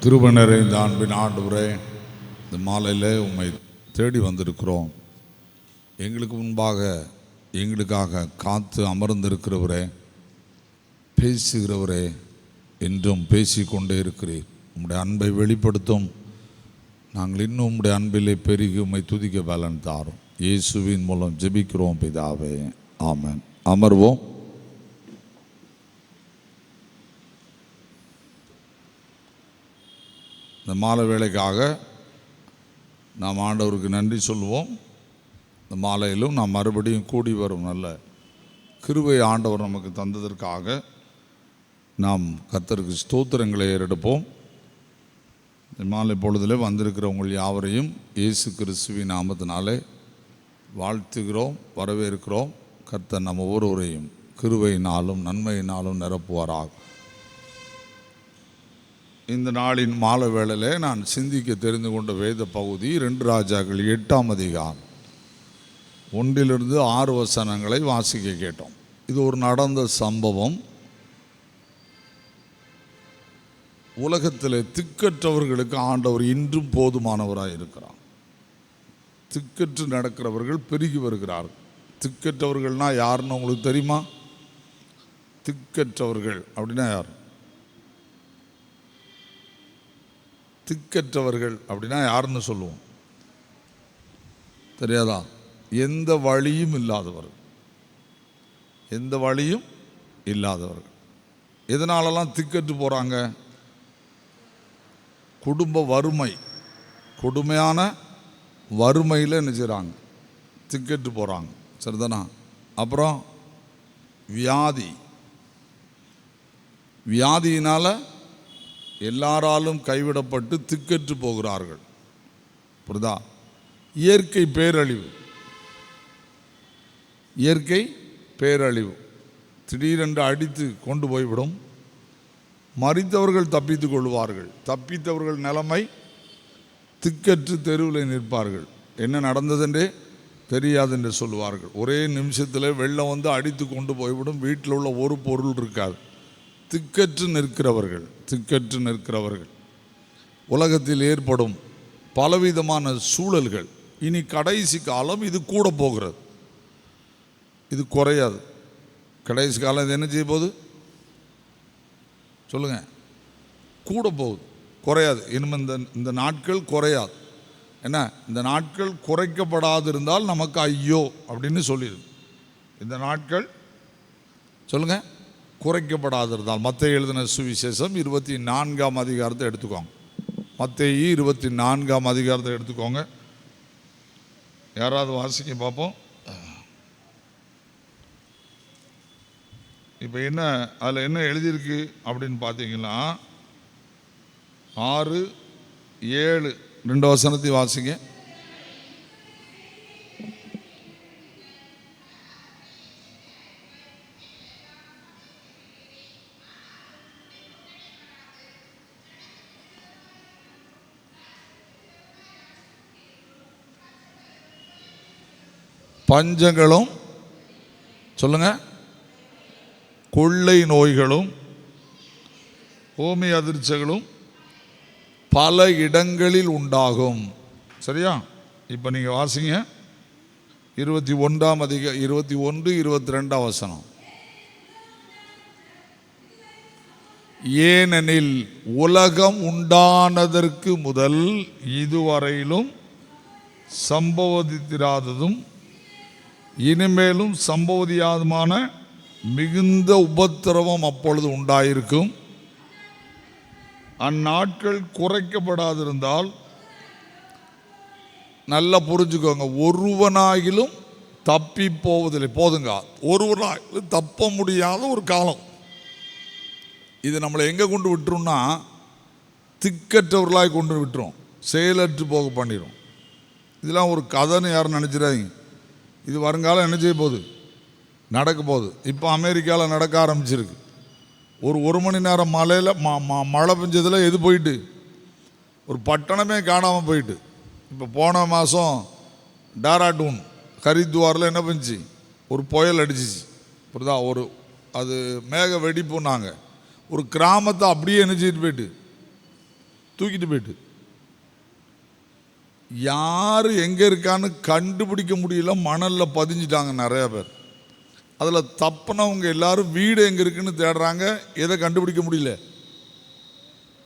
கிருபை நிறைந்த அன்பின் ஆண்டவரே, இந்த மாலையில் உம்மை தேடி வந்திருக்கிறோம். எங்களுக்கு முன்பாக எங்களுக்காக காத்து அமர்ந்திருக்கிறவரே, பேசுகிறவரே, என்றும் பேசிக்கொண்டே இருக்கிறீர். உம்முடைய அன்பை வெளிப்படுத்தும். நாங்கள் இன்னும் உம்முடைய அன்பிலே பெருகி உம்மை துதிக்க பலன் தாரும். இயேசுவின் மூலம் ஜெபிக்கிறோம் பிதாவே, ஆமென். அமர்வோம். இந்த மாலை வேளைக்காக நாம் ஆண்டவருக்கு நன்றி சொல்லுவோம். இந்த மாலையிலும் நாம் மறுபடியும் கூடி வரும் நல்ல கிருபை ஆண்டவர் நமக்கு தந்ததற்காக நாம் கர்த்தருக்கு ஸ்தோத்திரங்களை ஏறெடுப்போம். இந்த மாலை பொழுதில் வந்திருக்கிற உங்கள் யாவரையும் இயேசு கிறிஸ்துவின் நாமத்தினாலே வாழ்த்துகிறோம், வரவேற்கிறோம். கர்த்தர் நம்ம ஒவ்வொருவரையும் கிருபையினாலும் நன்மையினாலும் நிரப்புவாராக. இந்த நாளின் மாலை வேளையில் நான் சிந்திக்க தெரிந்து கொண்ட வேத பகுதி 2 ராஜாக்கள் 8ஆம் அதிகாரம் 1-6 வசனங்களை வாசிக்க கேட்டோம். இது ஒரு நடந்த சம்பவம். உலகத்தில் திக்கற்றவர்களுக்கு ஆண்டவர் இன்றும் போதுமானவராக இருக்கிறார். திக்கற்று நடக்கிறவர்கள் பெருகி வருகிறார்கள். திக்கற்றவர்கள்னா யாருன்னு உங்களுக்கு தெரியுமா? திக்கற்றவர்கள் அப்படின்னா யார்? திக்கற்றவர்கள் அப்படின்னா யாருன்னு சொல்லுவோம்? தெரியாதா? எந்த வழியும் இல்லாதவர்கள். எந்த வழியும் இல்லாதவர்கள். எதனாலலாம் திக்கற்று போகிறாங்க? குடும்ப வறுமை, கொடுமையான வறுமையில் என்ன செய்கிறாங்க? திக்கற்று போகிறாங்க. சரிதானா? அப்புறம் வியாதியினால் எல்லாராலும் கைவிடப்பட்டு திக்கற்று போகிறார்கள். புரியுதா? இயற்கை பேரழிவு திடீரென்று அடித்து கொண்டு போய்விடும். மரித்தவர்கள் தப்பித்து கொள்வார்கள். தப்பித்தவர்கள் நிலைமை திக்கற்று தெருவில் நிற்பார்கள். என்ன நடந்ததென்றே தெரியாது என்று சொல்லுவார்கள். ஒரே நிமிஷத்தில் வெள்ளம் வந்து அடித்து கொண்டு போய்விடும். வீட்டில் உள்ள ஒரு பொருள் இருக்காது. திக்கற்று நிற்கிறவர்கள். உலகத்தில் ஏற்படும் பலவிதமான சூழல்கள். இனி கடைசி காலம் இது கூட போகிறது. இது குறையாது. கடைசி காலம் இது என்ன செய்ய போகுது சொல்லுங்க? கூட போகுது, குறையாது. இனிமேல் இந்த நாட்கள் குறையாது. என்ன? இந்த நாட்கள் குறைக்கப்படாது இருந்தால் நமக்கு ஐயோ அப்படின்னு சொல்லிடு. இந்த நாட்கள் சொல்லுங்க குறைக்கப்படாது இருந்தால். மத்தேயு எழுதின சுவிசேஷம் 24ஆம் அதிகாரத்தை எடுத்துக்கோங்க. மத்தேயு 24ஆம் அதிகாரத்தை எடுத்துக்கோங்க. யாராவது வாசிக்க பார்ப்போம். இப்போ என்ன அதில் என்ன எழுதியிருக்கு அப்படின்னு பார்த்தீங்கன்னா 6, 7 2 வசனத்தையும் வாசிங்க. பஞ்சங்களும் சொல்லுங்க, கொள்ளை நோய்களும் பூமி அதிர்ச்சிகளும் பல இடங்களில் உண்டாகும். சரியா? இப்போ நீங்கள் வாசிங்க 21 22 வசனம். ஏனெனில் உலகம் உண்டானதற்கு முதல் இதுவரையிலும் சம்பவித்திராததும் இனிமேலும் சம்பவியாதமான மிகுந்த உபத்திரவம் அப்பொழுது உண்டாயிருக்கும். அந்நாட்கள் குறைக்கப்படாதிருந்தால், நல்லா புரிஞ்சுக்கோங்க, ஒருவனாகிலும் தப்பி போவதில்லை. போதுங்க, ஒருவனாகிலும் தப்ப முடியாத ஒரு காலம் இது. நம்மளை எங்கே கொண்டு விட்டுரும்னா திக்கற்றவர்களாக கொண்டு விட்டுரும், செயலற்று போக பண்ணிடும். இதெல்லாம் ஒரு கதைன்னு யாரும் நினச்சிடாதீங்க. இது வருங்காலம் என்ன செய்ய போகுது? நடக்க போகுது. இப்போ அமெரிக்காவில் நடக்க ஆரம்பிச்சிருக்கு. ஒரு மணி நேரம் மழையில் மழை பெஞ்சதில் எது போயிட்டு ஒரு பட்டணமே காணாமல் போயிட்டு. இப்போ போன மாதம் டேராடூன் ஹரித்வாரில் என்ன பண்ணுச்சு? ஒரு புயல் அடிச்சிச்சு. புரியுதா? அது மேக வெடிப்புன்னாங்க. ஒரு கிராமத்தை அப்படியே நினச்சிட்டு போயிட்டு தூக்கிட்டு போயிட்டு யார் எங்கே இருக்கான்னு கண்டுபிடிக்க முடியல, மணலில் பதிஞ்சிட்டாங்க நிறையா பேர். அதில் தப்புனவங்க எல்லாரும் வீடு எங்கே இருக்குன்னு தேடுறாங்க. எதை கண்டுபிடிக்க முடியல?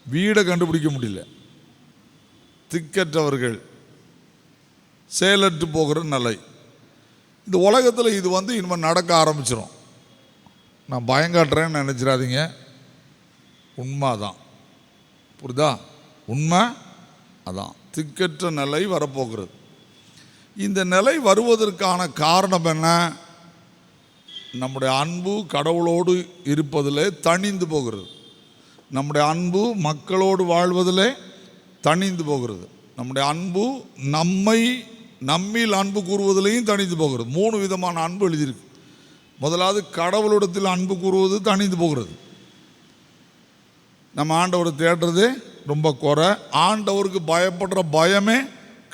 வீடை கண்டுபிடிக்க முடியல. திக்கற்றவர்கள், செயலற்று போகிற நிலை. இந்த உலகத்தில் இது இனிமேல் நடக்க ஆரம்பிச்சிடும். நான் பயங்காட்டுறேன்னு நினச்சிடாதீங்க, உண்மை தான். புரியுதா? உண்மை அதான். திக்கற்ற நிலை வரப்போகிறது. இந்த நிலை வருவதற்கான காரணம் என்ன? நம்முடைய அன்பு கடவுளோடு இருப்பதிலே தணிந்து போகிறது. நம்முடைய அன்பு மக்களோடு வாழ்வதிலே தணிந்து போகிறது. நம்முடைய அன்பு நம்மில் அன்பு கூறுவதிலையும் தணிந்து போகிறது. 3 விதமான அன்பு எழுதியிருக்கு. முதலாவது, கடவுளிடத்தில் அன்பு கூறுவது தணிந்து போகிறது. நம்ம ஆண்டவரை தேடுறது ரொம்ப குறை. ஆண்டவருக்கு பயப்படுற பயமே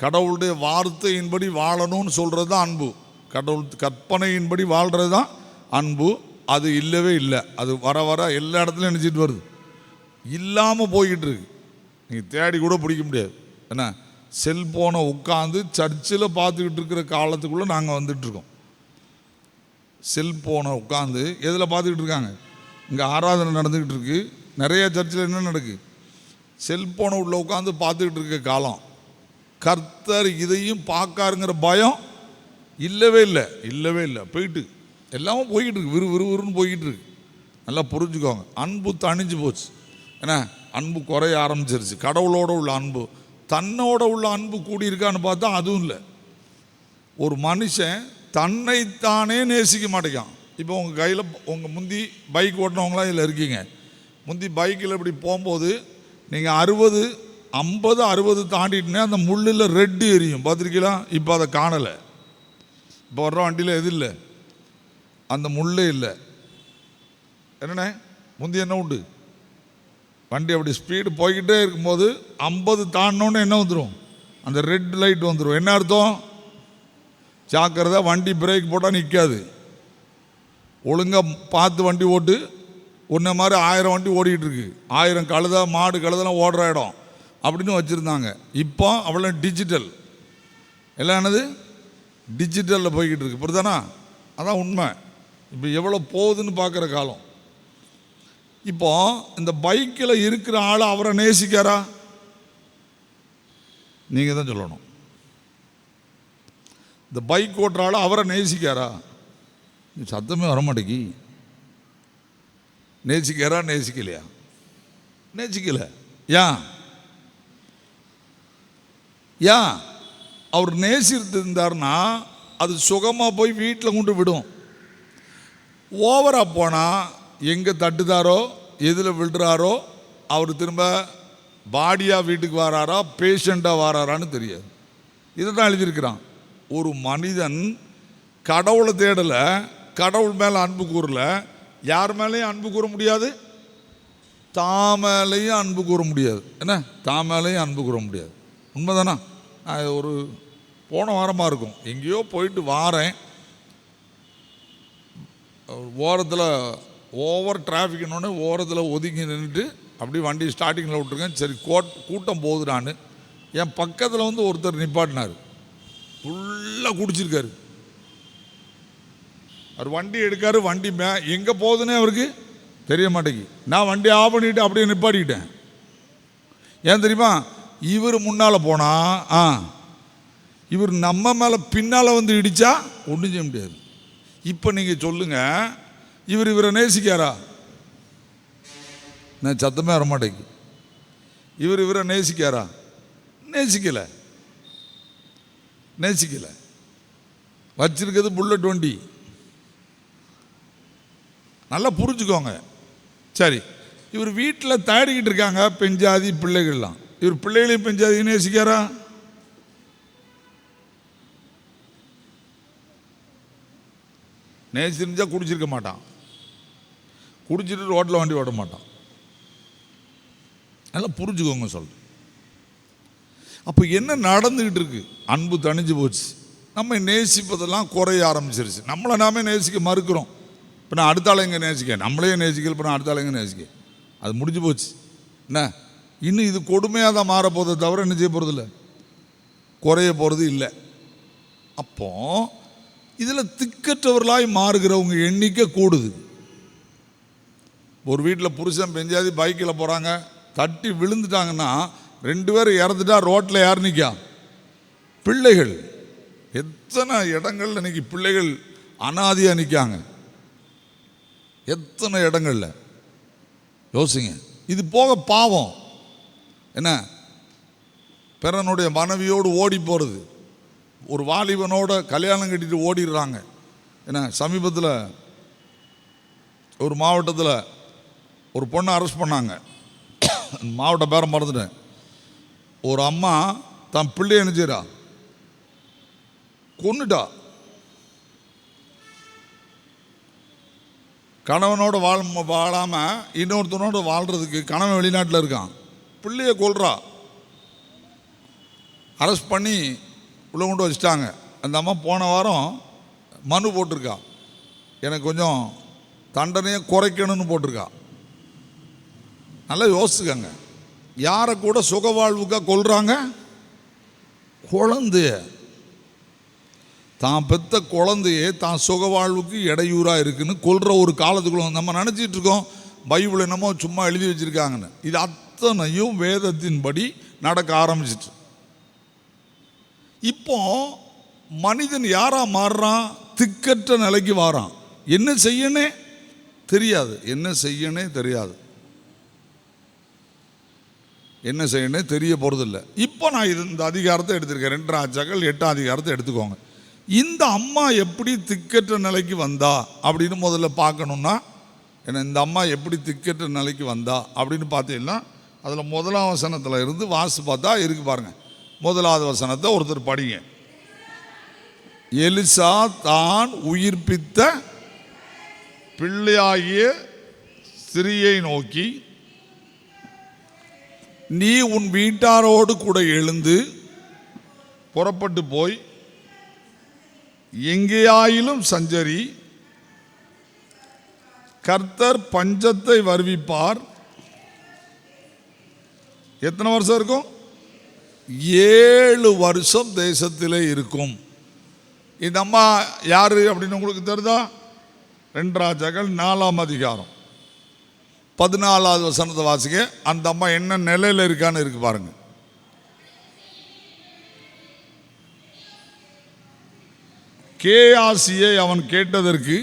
கடவுளுடைய வார்த்தையின்படி வாழணும்னு சொல்கிறது தான் அன்பு. கடவுள் கற்பனையின்படி வாழ்கிறது தான் அன்பு. அது இல்லவே இல்லை. அது வர வர எல்லா இடத்துலையும் நினச்சிட்டு வருது, இல்லாமல் போய்கிட்டு இருக்கு. நீங்கள் தேடி கூட பிடிக்க முடியாது. என்ன, செல்ஃபோனை உட்காந்து சர்ச்சில் பார்த்துக்கிட்டு இருக்கிற காலத்துக்குள்ளே நாங்கள் வந்துட்டுருக்கோம். செல்ஃபோனை உட்காந்து எதில் பார்த்துக்கிட்டு இருக்காங்க? இங்கே ஆராதனை நடந்துக்கிட்டு இருக்கு. நிறைய சர்ச்சில் என்ன நடக்குது? செல்ஃபோனை உள்ள உட்காந்து பார்த்துக்கிட்டு இருக்க காலம். கர்த்தர் இதையும் பார்க்காருங்கிற பயம் இல்லவே இல்லை, இல்லவே இல்லை. போயிட்டு எல்லாமும் போய்கிட்டு இருக்கு, விறுவிறுன்னு போய்கிட்டு இருக்கு. நல்லா புரிஞ்சுக்கோங்க, அன்பு தணிஞ்சு போச்சு. ஏன்னா அன்பு குறைய ஆரம்பிச்சிருச்சு. கடவுளோட உள்ள அன்பு, தன்னோட உள்ள அன்பு கூடியிருக்கான்னு பார்த்தா அதுவும் இல்லை. ஒரு மனுஷன் தன்னைத்தானே நேசிக்க மாட்டேங்கான். இப்போ உங்கள் கையில் உங்கள் முந்தி பைக் ஓட்டினவங்களாம் இதில் இருக்கீங்க. முந்தி பைக்கில் இப்படி போகும்போது நீங்கள் 60, 50, 60 தாண்டிட்டுனே அந்த முள்ளில் ரெட்டு எரியும், பார்த்துருக்கீங்களா? இப்போ அதை காணலை. இப்போ வர்ற வண்டியில் எது இல்லை, அந்த முள்ளே இல்லை. என்னண்ணே, முந்தி என்ன உண்டு? வண்டி அப்படி ஸ்பீடு போய்கிட்டே இருக்கும்போது 50 தாண்டினோன்னு என்ன வந்துடும்? அந்த ரெட் லைட் வந்துடும். என்ன அர்த்தம்? ஜாக்கிரதை, வண்டி பிரேக் போட்டால் நிற்காது. ஒழுங்காக பார்த்து வண்டி ஓட்டு. உன்ன மாதிரி 1000 வண்டி ஓடிக்கிட்டு இருக்கு. 1000 கழுதை மாடு கழுதெல்லாம் ஓடுற இடம் அப்படின்னு வச்சுருந்தாங்க. இப்போ அவ்வளோ டிஜிட்டல், எல்லாம் என்னது டிஜிட்டலில் போய்கிட்டு இருக்கு. புரியுதானா? அதான் உண்மை. இப்போ எவ்வளோ போகுதுன்னு பார்க்குற காலம். இப்போ இந்த பைக்கில் இருக்கிற ஆள் அவரை நேசிக்காரா? நீங்கள் தான் சொல்லணும். இந்த பைக் ஓட்டுற ஆள் அவரை நேசிக்காரா? சத்தமே வரமாட்டேங்கி. நேசிக்காரா? நேசிக்கலையா? நேசிக்கல. ஏன்? அவர் நேசித்திருந்தார்னா அது சுகமாக போய் வீட்டில் கொண்டு விடும். ஓவராக போனால் எங்கே தட்டுதாரோ எதில் விழுறாரோ அவர் திரும்ப பாடியாக வீட்டுக்கு வராரா பேஷண்ட்டாக வராரான்னு தெரியாது. இதை தான் எழுதியிருக்கிறான். ஒரு மனிதன் கடவுளை தேடலை, கடவுள் மேலே அன்பு கூறல, யார் மேலேயும் அன்பு கூற முடியாது, தாமேலையும் அன்பு கூற முடியாது. என்ன, தாமேலையும் அன்பு கூற முடியாது. உண்மைதானா? ஒரு போன வாரமாக இருக்கும், எங்கேயோ போயிட்டு வாரேன். ஓரத்தில் ஓவர் டிராஃபிக்னோடனே ஓரத்தில் ஒதுங்கி நின்றுட்டு அப்படி வண்டி ஸ்டார்டிங்கில் விட்டுருக்கேன். சரி, கூட்டம் போகுதுடான்னு என் பக்கத்தில் ஒருத்தர் நிப்பாட்டினார். ஃபுல்லாக குடிச்சிருக்காரு. அவர் வண்டி எடுக்காரு. வண்டி எங்கே போகுதுன்னே அவருக்கு தெரிய மாட்டேங்கி. நான் வண்டி ஆஃப் பண்ணிவிட்டு அப்படியே நிப்பாட்டிக்கிட்டேன். ஏன் தெரியுமா? இவர் முன்னால் போனால் இவர் நம்ம மேலே பின்னால் இடித்தா ஒன்றும் செய்ய முடியாது. இப்போ நீங்கள் சொல்லுங்கள், இவரை நேசிக்காரா? நான் சத்தமே வர மாட்டேங்கி. இவரை நேசிக்காரா? நேசிக்கலை. வச்சிருக்கிறது புல்லட் வண்டி. நல்லா புரிஞ்சுக்கோங்க. சரி, இவர் வீட்டில் தேடிக்கிட்டு இருக்காங்க பெஞ்சாதி பிள்ளைகள்லாம். இவர் பிள்ளைகளையும் பெஞ்சாதி நேசிக்காரா? நேசிருந்தா குடிச்சிருக்க மாட்டான். குடிச்சிட்டு ரோட்டில் வண்டி ஓட மாட்டான். நல்லா புரிஞ்சுக்கோங்க சொல்கிறேன். அப்போ என்ன நடந்துக்கிட்டு இருக்கு? அன்பு தணிஞ்சு போச்சு. நம்ம நேசிப்பதெல்லாம் குறைய ஆரம்பிச்சிருச்சு. நம்மளை நாமே நேசிக்க மறுக்கிறோம். இப்போ நான் அடுத்த ஆள் எங்கே நேசிக்க, நம்மளே நேசிக்கல. இப்போ நான் அடுத்த ஆள் எங்கே நேசிக்க? அது முடிஞ்சு போச்சு. என்ன, இன்னும் இது கொடுமையாக தான் மாறப்போதை தவிர என்ன செய்ய போகிறது இல்லை, குறைய போகிறது இல்லை. அப்போ இதில் திக்கற்றவர்களாய் மாறுகிறவங்க எண்ணிக்கை கூடுது. ஒரு வீட்டில் புருஷன் பெஞ்சாதி பைக்கில் போகிறாங்க, தட்டி விழுந்துட்டாங்கன்னா 2 பேர் இறந்துட்டா ரோட்டில் யார் நிற்கா? பிள்ளைகள். எத்தனை இடங்கள்ல இன்னைக்கு பிள்ளைகள் அனாதியாக நிற்காங்க, எத்தனை இடங்கள்ல யோசிங்க. இது போக பாவம் என்ன, பிறனுடைய மனைவியோடு ஓடி போகிறது, ஒரு வாலிபனோட கல்யாணம் கட்டிட்டு ஓடிடுறாங்க. என்ன, சமீபத்தில் ஒரு மாவட்டத்தில் ஒரு பொண்ணை அரெஸ்ட் பண்ணாங்க, மாவட்ட பேரை மறந்துட்டேன். ஒரு அம்மா தன் பிள்ளைய என்ன செய்றா, கொன்னுட்டா. கணவனோட வாழாமல் இன்னொருத்தனோட வாழ்கிறதுக்கு கணவன் வெளிநாட்டில் இருக்கான், பிள்ளைய கொல்றா. அரெஸ்ட் பண்ணி உள்ள கொண்டு வச்சுட்டாங்க. அந்த அம்மா போன வாரம் மனு போட்டிருக்கா, எனக்கு கொஞ்சம் தண்டனையை குறைக்கணும்னு போட்டிருக்கா. நல்லா யோசிச்சுக்கங்க, யாரை கூட சுக வாழ்வுக்காக கொல்றாங்க? குழந்தைய, தான் பெத்த குழந்தையே தான் சுக வாழ்வுக்கு இடையூறாக இருக்குன்னு கொல்ற ஒரு காலத்துக்குள்ள நம்ம நினச்சிட்டு இருக்கோம் பைபிள் என்னமோ சும்மா எழுதி வச்சிருக்காங்கன்னு. இது அத்தனையும் வேதத்தின்படி நடக்க ஆரம்பிச்சிட்டு. இப்போ மனிதன் யாரா மாறுறான்? திக்கற்ற நிலைக்கு வாரான். என்ன செய்யனே தெரியாது, என்ன செய்யனே தெரியாது, என்ன செய்யனே தெரிய போறதில்லை. இப்போ நான் இந்த அதிகாரத்தை எடுத்திருக்கேன், 2 ராஜாக்கள் 8 அதிகாரத்தை எடுத்துக்கோங்க. இந்த அம்மா எப்படி திக்கற்ற நிலைக்கு வந்தா அப்படின்னு முதல்ல பார்க்கணும்னா, ஏன்னா இந்த அம்மா எப்படி திக்கற்ற நிலைக்கு வந்தா அப்படின்னு பார்த்தீங்கன்னா, அதில் 1ஆம் வசனத்தில் இருந்து வாசி பார்த்தா இருக்கு பாருங்க. 1வது வசனத்தை ஒருத்தர் படிங்க. எலிசா தான் உயிர்ப்பித்த பிள்ளையாகிய ஸ்திரியை நோக்கி, நீ உன் வீட்டாரோடு கூட எழுந்து புறப்பட்டு போய் எங்கேயாயிலும் சஞ்சரி, கர்த்தர் பஞ்சத்தை வருவிப்பார். எத்தனை வருஷம் இருக்கும்? 7 வருஷம் தேசத்திலே இருக்கும். இந்த அம்மா யாரு அப்படின்னு உங்களுக்கு தெரியுதா? 2 ராஜாக்கள் 4ஆம் அதிகாரம் 14வது வசனத்தை வாசிக்க. அந்த அம்மா என்ன நிலையில இருக்கான்னு இருக்கு பாருங்க. கேயாசியை அவன் கேட்டதற்கு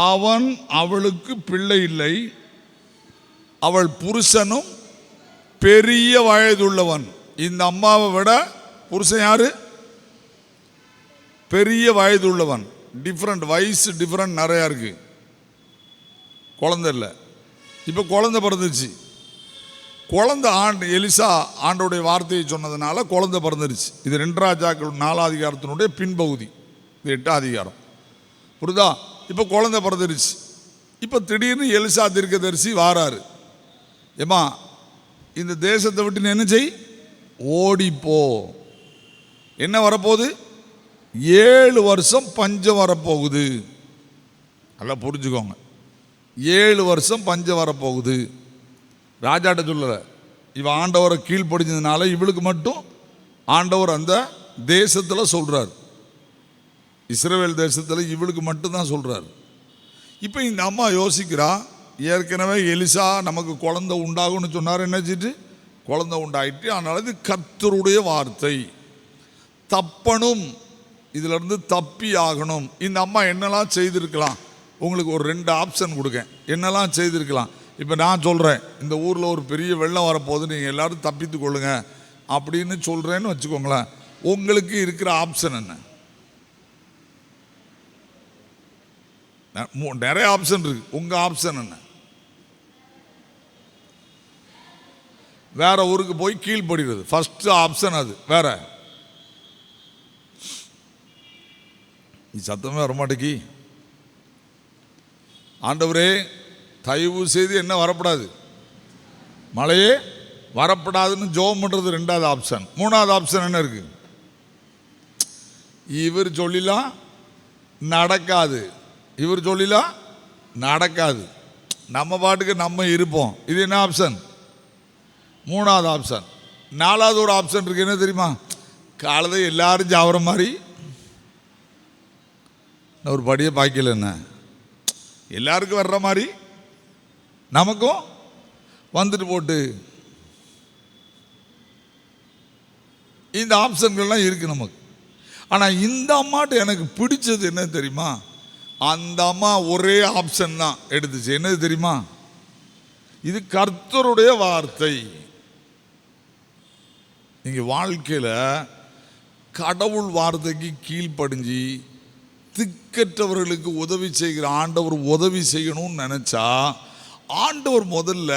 அவன் அவளுக்கு பிள்ளை இல்லை, அவள் புருஷனும் பெரிய வயதுள்ளவன். இந்த அம்மாவை விட புருஷன் யாரு? பெரிய வயதுள்ளவன். டிஃப்ரெண்ட், வயசு டிஃப்ரெண்ட் நிறையா இருக்கு. குழந்தை இல்லை, இப்போ குழந்தை பிறந்துச்சு. குழந்தை எலிசா ஆண்டோடைய வார்த்தையை சொன்னதுனால குழந்தை பிறந்துருச்சு. இது 2 ராஜாக்கள் 4ஆம் அதிகாரத்தினுடைய பின்பகுதி, இது 8ஆம் அதிகாரம். புரியுதா? இப்போ குழந்தை பிறந்துருச்சு. இப்போ திடீர்னு எலிசா தீர்க்கதரிசி வாராரு. ஏமா, இந்த தேசத்தை விட்டு என்ன செய், ஓடிப்போ. என்ன வரப்போகுது? 7 வருஷம் பஞ்சம் வரப்போகுது. நல்லா புரிஞ்சுக்கோங்க, 7 வருஷம் பஞ்சம் வரப்போகுது. ராஜாட்ட சொல்லலை, இவன் ஆண்டவரை கீழ்ப்படிஞ்சதுனால இவளுக்கு மட்டும் ஆண்டவர் அந்த தேசத்தில் சொல்றார், இஸ்ரவேல் தேசத்தில் இவளுக்கு மட்டும்தான் சொல்றார். இப்போ இந்த அம்மா யோசிக்கிறா, ஏற்கனவே எலிசா நமக்கு குழந்தை உண்டாகும்னு சொன்னார், என்னச்சிட்டு குழந்தை உண்டாயிட்டு. அதனால இது கர்த்தருடைய வார்த்தை, தப்பணும், இதுல இருந்து தப்பி ஆகணும். இந்த அம்மா என்னெல்லாம் செய்திருக்கலாம்? உங்களுக்கு ஒரு 2 ஆப்ஷன் கொடுக்கேன், என்னெல்லாம் செய்திருக்கலாம். இப்போ நான் சொல்கிறேன், இந்த ஊரில் ஒரு பெரிய வெள்ளம் வரப்போகுது, நீங்கள் எல்லோரும் தப்பித்து கொள்ளுங்க அப்படின்னு சொல்கிறேன்னு வச்சுக்கோங்களேன். உங்களுக்கு இருக்கிற ஆப்ஷன் என்ன? நிறைய ஆப்ஷன் இருக்கு. உங்கள் ஆப்ஷன் என்ன? வேற ஊருக்கு போய் கீழ்படுகிறது ஃபர்ஸ்ட் ஆப்ஷன். அது வேற. சத்தமே வரமாட்டேக்கி. ஆண்டவரே தயவு செய்து என்ன வரப்படாது, மழையே வரப்படாதுன்னு ஜெபம் பண்ணுறது 2வது ஆப்ஷன். 3வது ஆப்ஷன் என்ன இருக்கு? இவர் சொல்லிலாம் நடக்காது, இவர் சொல்லிலாம் நடக்காது. நம்ம பாட்டுக்கு நம்ம இருப்போம். இது என்ன ஆப்ஷன்? மூணாவது ஆப்ஷன். நாலாவது ஒரு ஆப்ஷன் இருக்கு, என்ன தெரியுமா? காலத்தை எல்லாரும் சாவற மாதிரி ஒரு படியை பாய்க்கல, என்ன எல்லாருக்கும் வர்ற மாதிரி நமக்கும் வந்துட்டு போட்டு. இந்த ஆப்ஷன்கள்லாம் இருக்கு நமக்கு. ஆனால் இந்த அம்மாட்ட எனக்கு பிடிச்சது என்ன தெரியுமா? அந்த அம்மா ஒரே ஆப்ஷன் தான் எடுத்துச்சு. என்னது தெரியுமா? இது கர்த்தருடைய வார்த்தை. நீங்க வாழ்க்கையில் கடவுள் வார்த்தைக்கு கீழ்ப்படிஞ்சு திக்கற்றவர்களுக்கு உதவி செய்கிற ஆண்டவர் உதவி செய்யணும்னு நினைச்சா, ஆண்டவர் முதல்ல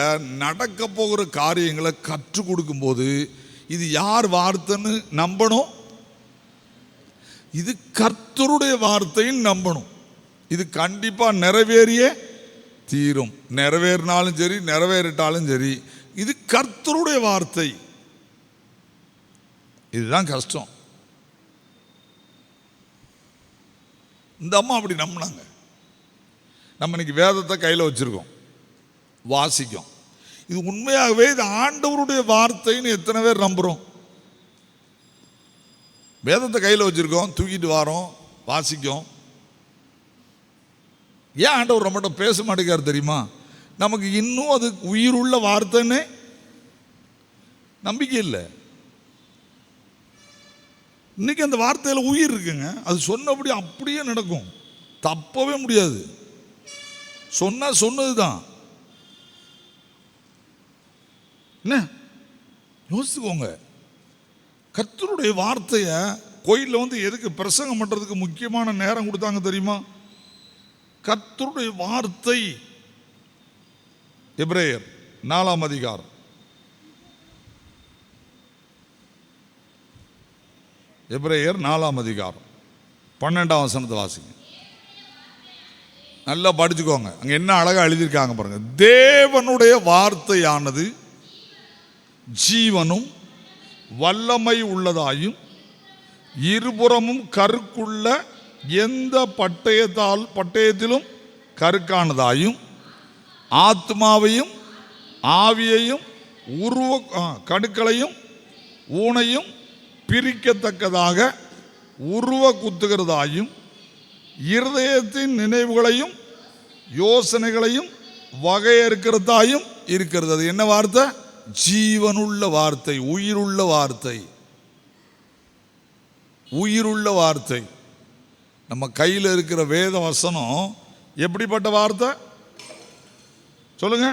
நடக்க போகிற காரியங்களை கற்றுக் கொடுக்கும்போது இது யார் வார்த்தைன்னு நம்பணும். இது கர்த்தருடைய வார்த்தைன்னு நம்பணும். இது கண்டிப்பா நிறைவேறியே தீரும். நிறைவேறினாலும் சரி, நிறைவேறிட்டாலும் சரி, இது கர்த்தருடைய வார்த்தை. இதுதான் கஷ்டம். இந்த அம்மா அப்படி நம்பினாங்க. நம்ம இன்னைக்கு வேதத்தை கையில் வச்சிருக்கோம், வாசிக்கும். இது உண்மையாகவே இது ஆண்டவருடைய வார்த்தைன்னு எத்தனை பேர் நம்புறோம்? வேதத்தை கையில் வச்சிருக்கோம், தூக்கிட்டு வரோம், வாசிக்கும். ஏன் ஆண்டவர் நம்மகிட்ட பேச மாட்டேங்கிறார் தெரியுமா? நமக்கு இன்னும் அது உயிருள்ள வார்த்தைன்னு நம்பிக்கை இல்லை. இன்னைக்கு அந்த வார்த்தையில் உயிர் இருக்குங்க. அது சொன்னபடி அப்படியே நடக்கும், தப்பவே முடியாது. சொன்னா சொன்னதுதான். என்ன யோசிச்சுக்கோங்க. கர்த்தருடைய வார்த்தையை கோயிலில் எதுக்கு பிரசங்கம் பண்றதுக்கு முக்கியமான நேரம் கொடுத்தாங்க தெரியுமா? கர்த்தருடைய வார்த்தை. எபிரேயர் 4ஆம் அதிகாரம், எபிரேயர் 4ஆம் அதிகாரம் 12ஆம் வசனத்தை வாசிங்க. நல்லா படிச்சுக்கோங்க. அங்க என்ன அழகா எழுதியிருக்காங்க பாருங்க. தேவனுடைய வார்த்தையானது ஜீவனும் வல்லமை உள்ளதாயும் இருபுறமும் கருக்குள்ள எந்த பட்டயத்திலும் கருக்கானதாயும் ஆத்மாவையும் ஆவியையும் கணுக்களையும் ஊனையும் பிரிக்கத்தக்கதாக உருவ குத்துகிறதாயும் இருதயத்தின் நினைவுகளையும் யோசனைகளையும் வகையறுக்கிறதாயும் இருக்கிறது. அது என்ன வார்த்தை? ஜீவனுள்ள வார்த்தை, உயிருள்ள வார்த்தை, உயிருள்ள வார்த்தை. நம்ம கையில் இருக்கிற வேத வசனம் எப்படிப்பட்ட வார்த்தை சொல்லுங்க?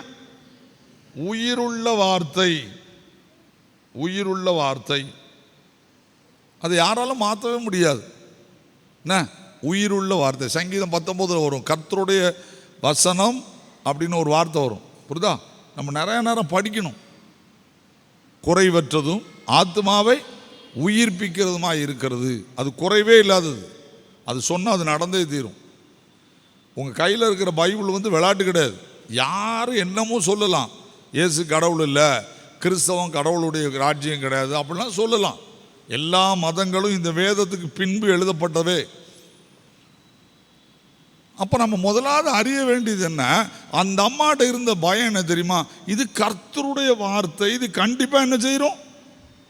உயிருள்ள வார்த்தை, உயிருள்ள வார்த்தை. அதை யாராலும் மாற்றவே முடியாது. என்ன உயிருள்ள வார்த்தை? சங்கீதம் 19 வரும், கர்த்தருடைய வசனம் அப்படின்னு ஒரு வார்த்தை வரும். புரியுதா? நம்ம நிறைய நேரம் படிக்கணும். குறைவற்றதும் ஆத்மாவை உயிர்ப்பிக்கிறதுமா இருக்கிறது. அது குறைவே இல்லாதது. அது சொன்னால் அது நடந்தே தீரும். உங்கள் கையில் இருக்கிற பைபிள் விளையாட்டு கிடையாது. யாரும் என்னமோ சொல்லலாம், இயேசு கடவுள் இல்லை, கிறிஸ்தவம் கடவுளுடைய ராஜ்யம் கிடையாது அப்படிலாம் சொல்லலாம். எல்லா மதங்களும் இந்த வேதத்துக்கு பின்பு எழுதப்பட்டவே. அப்போ நம்ம முதலாவது அறிய வேண்டியது என்ன? அந்த அம்மாட்ட இருந்த பயம் என்ன தெரியுமா? இது கர்த்தருடைய வார்த்தை, இது கண்டிப்பாக என்ன செய்யும்?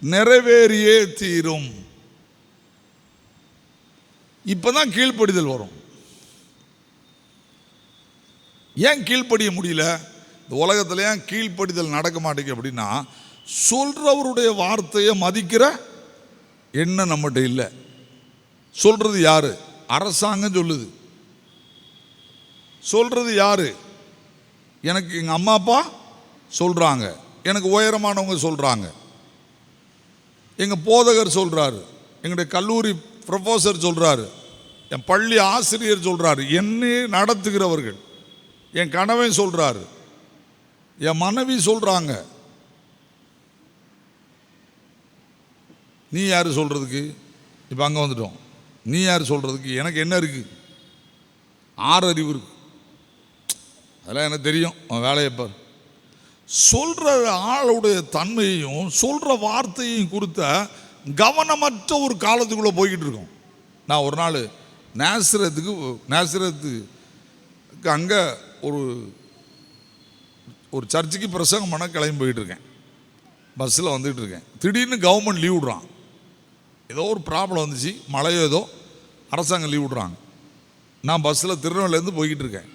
நிறைவேறியே தீரும். இப்பதான் கீழ்ப்படிதல் வரும். ஏன் கீழ்ப்படிய முடியல? இந்த உலகத்தில் ஏன் கீழ்ப்படிதல் நடக்க மாட்டேங்குது அப்படின்னா, சொல்றவருடைய வார்த்தையை மதிக்கிற எண்ணம் நம்மகிட்ட இல்லை. சொல்றது யாரு? அரசாங்கம் சொல்லுது. சொல்றது யாரு? எனக்கு எங்க அம்மா அப்பா சொல்றாங்க, எனக்கு உயரமானவங்க சொல்றாங்க, எங்க போதகர் சொல்றாரு, எங்களுடைய கல்லூரி ப்ரொஃபஸர் சொல்றாரு, என் பள்ளி ஆசிரியர் சொல்றாரு, என்னை நடத்துகிறவர்கள், என் கணவன் சொல்றாரு, என் மனைவி சொல்றாங்க. நீ யாரு சொல்றதுக்கு? இப்போ அங்கே வந்துட்டோம். நீ யார் சொல்றதுக்கு? எனக்கு என்ன இருக்கு? 6 அறிவு இருக்கு. அதெல்லாம் எனக்கு தெரியும். அவன் வேலையை பார். சொல்ற ஆளுடைய தன்மையையும் சொல்ற வார்த்தையையும் கொடுத்த கவனமற்ற ஒரு காலத்துக்குள்ளே போய்கிட்டு இருக்கோம். நான் ஒரு நாள் நேசரத்துக்கு அங்கே ஒரு ஒரு சர்ச்சுக்கு பிரசங்கம் பண்ண கிளம்பி போயிட்டு இருக்கேன். பஸ்ஸில் வந்துட்டு இருக்கேன். திடீர்னு கவர்மெண்ட் லீவ் விடுறான். ஏதோ ஒரு ப்ராப்ளம் வந்துச்சு, மழையோ ஏதோ, அரசாங்கம் லீவ் விடுறாங்க. நான் பஸ்ஸில் திருநெல்வேலியிலேருந்து போய்கிட்டு இருக்கேன்.